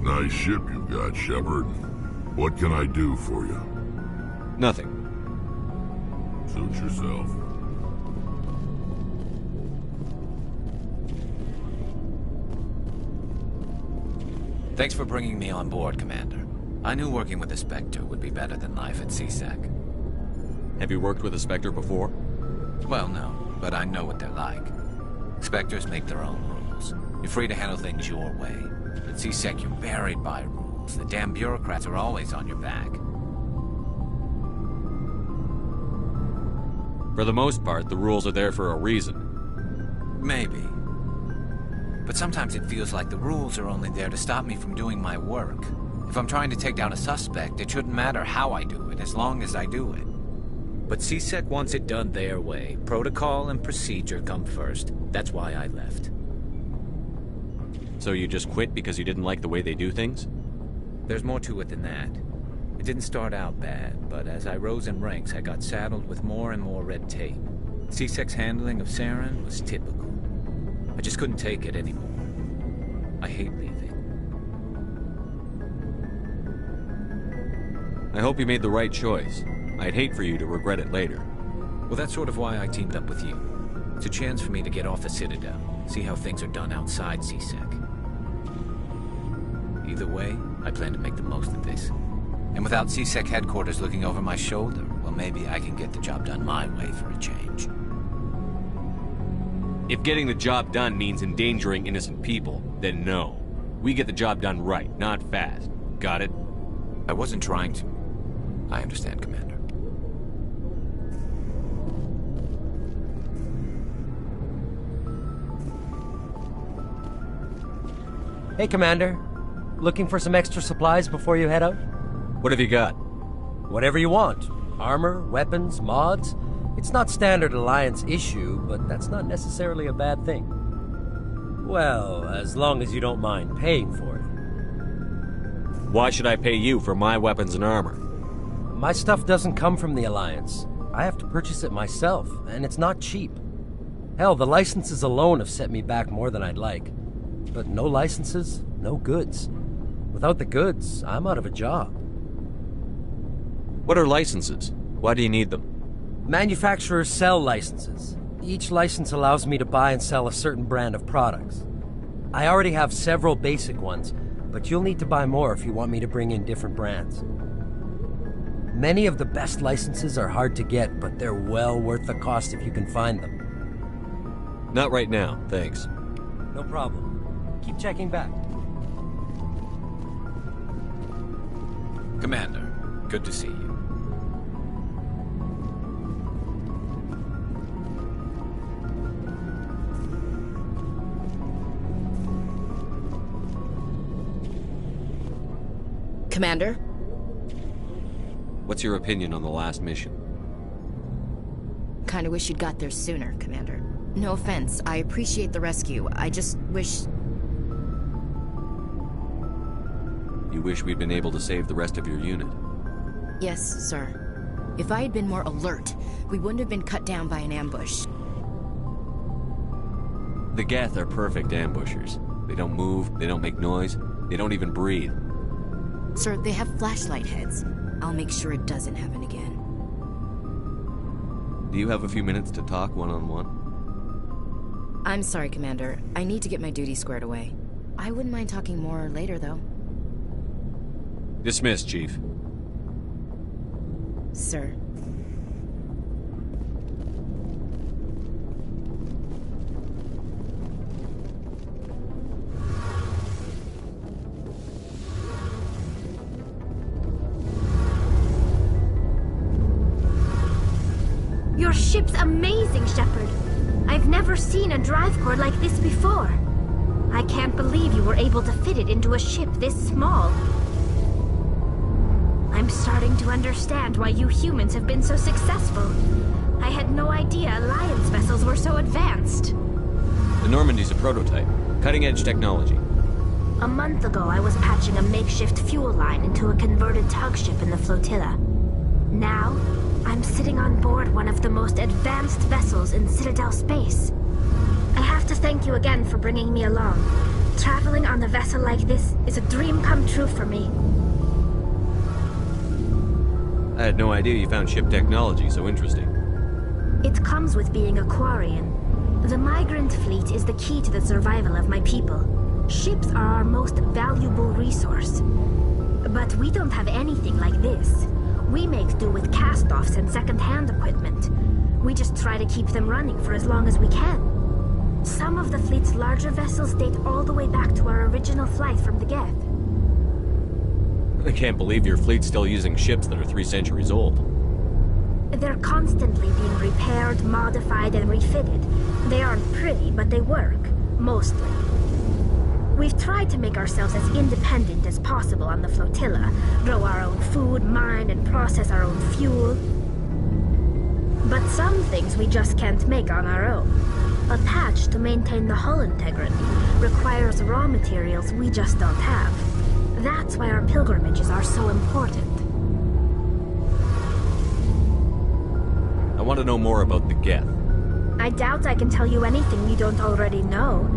Nice ship you've got, Shepard. What can I do for you? Nothing. Suit yourself. Thanks for bringing me on board, Commander. I knew working with a Spectre would be better than life at CSEC. Have you worked with a Spectre before? Well, no, but I know what they're like. Spectres make their own rules. You're free to handle things your way. At CSEC, you're buried by rules. The damn bureaucrats are always on your back. For the most part, the rules are there for a reason. Maybe. But sometimes it feels like the rules are only there to stop me from doing my work. If I'm trying to take down a suspect, it shouldn't matter how I do it, as long as I do it. But CSEC wants it done their way. Protocol and procedure come first. That's why I left. So you just quit because you didn't like the way they do things? There's more to it than that. It didn't start out bad, but as I rose in ranks, I got saddled with more and more red tape. CSEC's handling of Saren was typical. I just couldn't take it anymore. I hate leaving. I hope you made the right choice. I'd hate for you to regret it later. Well, that's sort of why I teamed up with you. It's a chance for me to get off the Citadel, see how things are done outside CSEC. Either way, I plan to make the most of this. And without CSEC headquarters looking over my shoulder, well, maybe I can get the job done my way for a change. If getting the job done means endangering innocent people, then no. We get the job done right, not fast. Got it? I wasn't trying to. I understand, Commander. Hey, Commander. Looking for some extra supplies before you head out? What have you got? Whatever you want. Armor, weapons, mods. It's not standard Alliance issue, but that's not necessarily a bad thing. Well, as long as you don't mind paying for it. Why should I pay you for my weapons and armor? My stuff doesn't come from the Alliance. I have to purchase it myself, and it's not cheap. Hell, the licenses alone have set me back more than I'd like. But no licenses, no goods. Without the goods, I'm out of a job. What are licenses? Why do you need them? Manufacturers sell licenses. Each license allows me to buy and sell a certain brand of products. I already have several basic ones, but you'll need to buy more if you want me to bring in different brands. Many of the best licenses are hard to get, but they're well worth the cost if you can find them. Not right now, thanks. No problem. Keep checking back. Commander, good to see you. Commander? What's your opinion on the last mission? Kinda wish you'd got there sooner, Commander. No offense, I appreciate the rescue. I just wish... You wish we'd been able to save the rest of your unit? Yes, sir. If I had been more alert, we wouldn't have been cut down by an ambush. The Geth are perfect ambushers. They don't move, they don't make noise, they don't even breathe. Sir, they have flashlight heads. I'll make sure it doesn't happen again. Do you have a few minutes to talk one-on-one? I'm sorry, Commander. I need to get my duty squared away. I wouldn't mind talking more later, though. Dismissed, Chief. Sir. Your ship's amazing, Shepard. I've never seen a drive core like this before. I can't believe you were able to fit it into a ship this small. I'm starting to understand why you humans have been so successful. I had no idea Alliance vessels were so advanced. The Normandy's a prototype. Cutting-edge technology. A month ago, I was patching a makeshift fuel line into a converted tug ship in the flotilla. Now, I'm sitting on board one of the most advanced vessels in Citadel space. I have to thank you again for bringing me along. Traveling on a vessel like this is a dream come true for me. I had no idea you found ship technology so interesting. It comes with being a Quarian. The migrant fleet is the key to the survival of my people. Ships are our most valuable resource. But we don't have anything like this. We make do with cast-offs and second-hand equipment. We just try to keep them running for as long as we can. Some of the fleet's larger vessels date all the way back to our original flight from the Geth. I can't believe your fleet's still using ships that are 3 centuries old. They're constantly being repaired, modified, and refitted. They aren't pretty, but they work. Mostly. We've tried to make ourselves as independent as possible on the flotilla, grow our own food, mine, and process our own fuel. But some things we just can't make on our own. A patch to maintain the hull integrity requires raw materials we just don't have. That's why our pilgrimages are so important. I want to know more about the Geth. I doubt I can tell you anything you don't already know.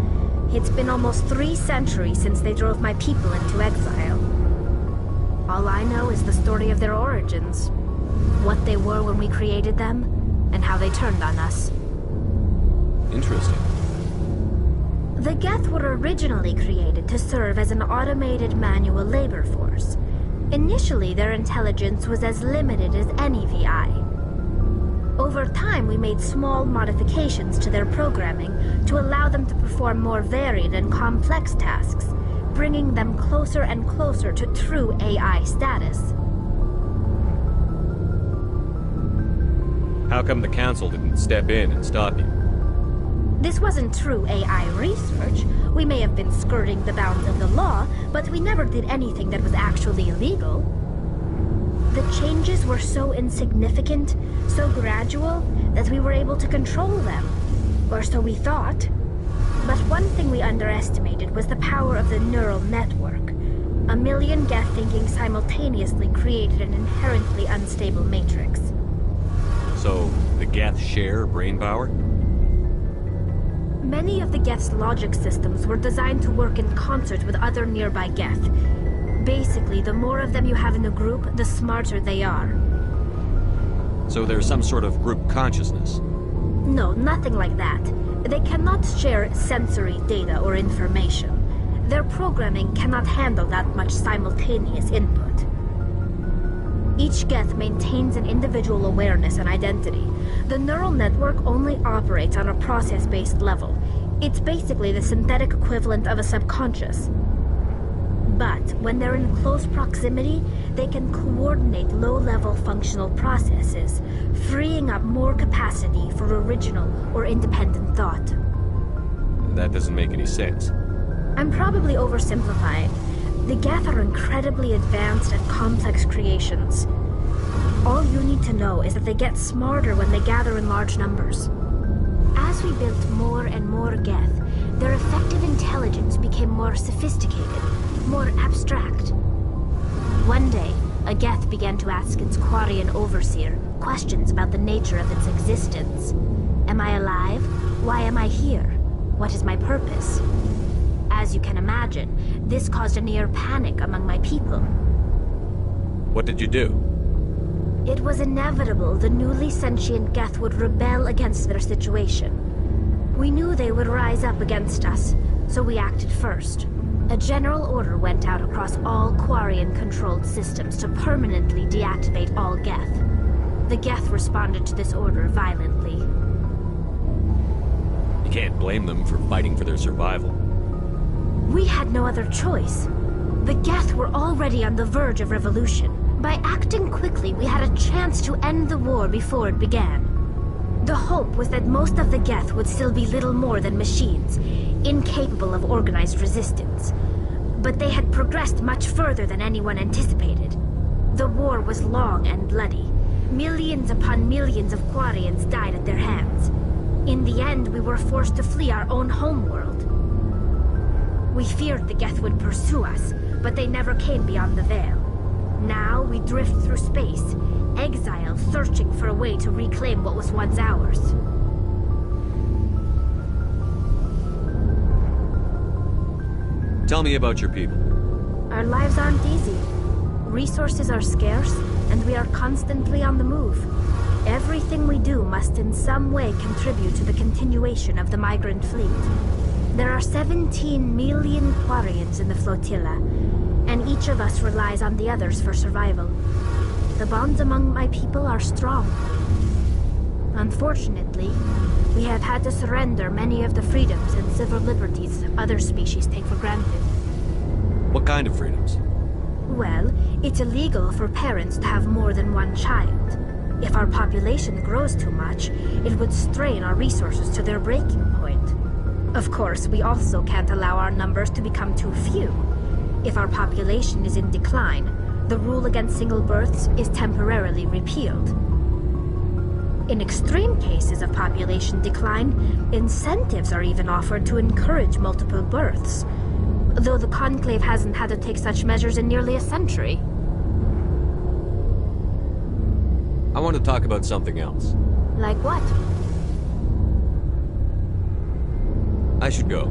It's been almost 3 centuries since they drove my people into exile. All I know is the story of their origins. What they were when we created them, and how they turned on us. Interesting. The Geth were originally created to serve as an automated manual labor force. Initially, their intelligence was as limited as any VI. Over time, we made small modifications to their programming to allow them to perform more varied and complex tasks, bringing them closer and closer to true AI status. How come the Council didn't step in and stop you? This wasn't true AI research. We may have been skirting the bounds of the law, but we never did anything that was actually illegal. The changes were so insignificant, so gradual, that we were able to control them. Or so we thought. But one thing we underestimated was the power of the neural network. A million Geth thinking simultaneously created an inherently unstable matrix. So, the Geth share brain power? Many of the Geth's logic systems were designed to work in concert with other nearby Geth. Basically, the more of them you have in a group, the smarter they are. So there's some sort of group consciousness? No, nothing like that. They cannot share sensory data or information. Their programming cannot handle that much simultaneous input. Each Geth maintains an individual awareness and identity. The neural network only operates on a process-based level. It's basically the synthetic equivalent of a subconscious. But when they're in close proximity, they can coordinate low-level functional processes, freeing up more capacity for original or independent thought. That doesn't make any sense. I'm probably oversimplifying. The Geth are incredibly advanced and complex creations. All you need to know is that they get smarter when they gather in large numbers. As we built more and more Geth, their effective intelligence became more sophisticated, more abstract. One day, a Geth began to ask its Quarian overseer questions about the nature of its existence. Am I alive? Why am I here? What is my purpose? As you can imagine, this caused a near panic among my people. What did you do? It was inevitable the newly sentient Geth would rebel against their situation. We knew they would rise up against us, so we acted first. A general order went out across all Quarian-controlled systems to permanently deactivate all Geth. The Geth responded to this order violently. You can't blame them for fighting for their survival. We had no other choice. The Geth were already on the verge of revolution. By acting quickly, we had a chance to end the war before it began. The hope was that most of the Geth would still be little more than machines, incapable of organized resistance. But they had progressed much further than anyone anticipated. The war was long and bloody. Millions upon millions of Quarians died at their hands. In the end, we were forced to flee our own homeworld. We feared the Geth would pursue us, but they never came beyond the Veil. Now we drift through space, exile, searching for a way to reclaim what was once ours. Tell me about your people. Our lives aren't easy. Resources are scarce, and we are constantly on the move. Everything we do must in some way contribute to the continuation of the migrant fleet. There are 17 million Quarians in the flotilla, and each of us relies on the others for survival. The bonds among my people are strong. Unfortunately, we have had to surrender many of the freedoms and civil liberties other species take for granted. What kind of freedoms? Well, it's illegal for parents to have more than one child. If our population grows too much, it would strain our resources to their breaking point. Of course, we also can't allow our numbers to become too few. If our population is in decline, the rule against single births is temporarily repealed. In extreme cases of population decline, incentives are even offered to encourage multiple births, though the Conclave hasn't had to take such measures in nearly a century. I want to talk about something else. Like what? I should go.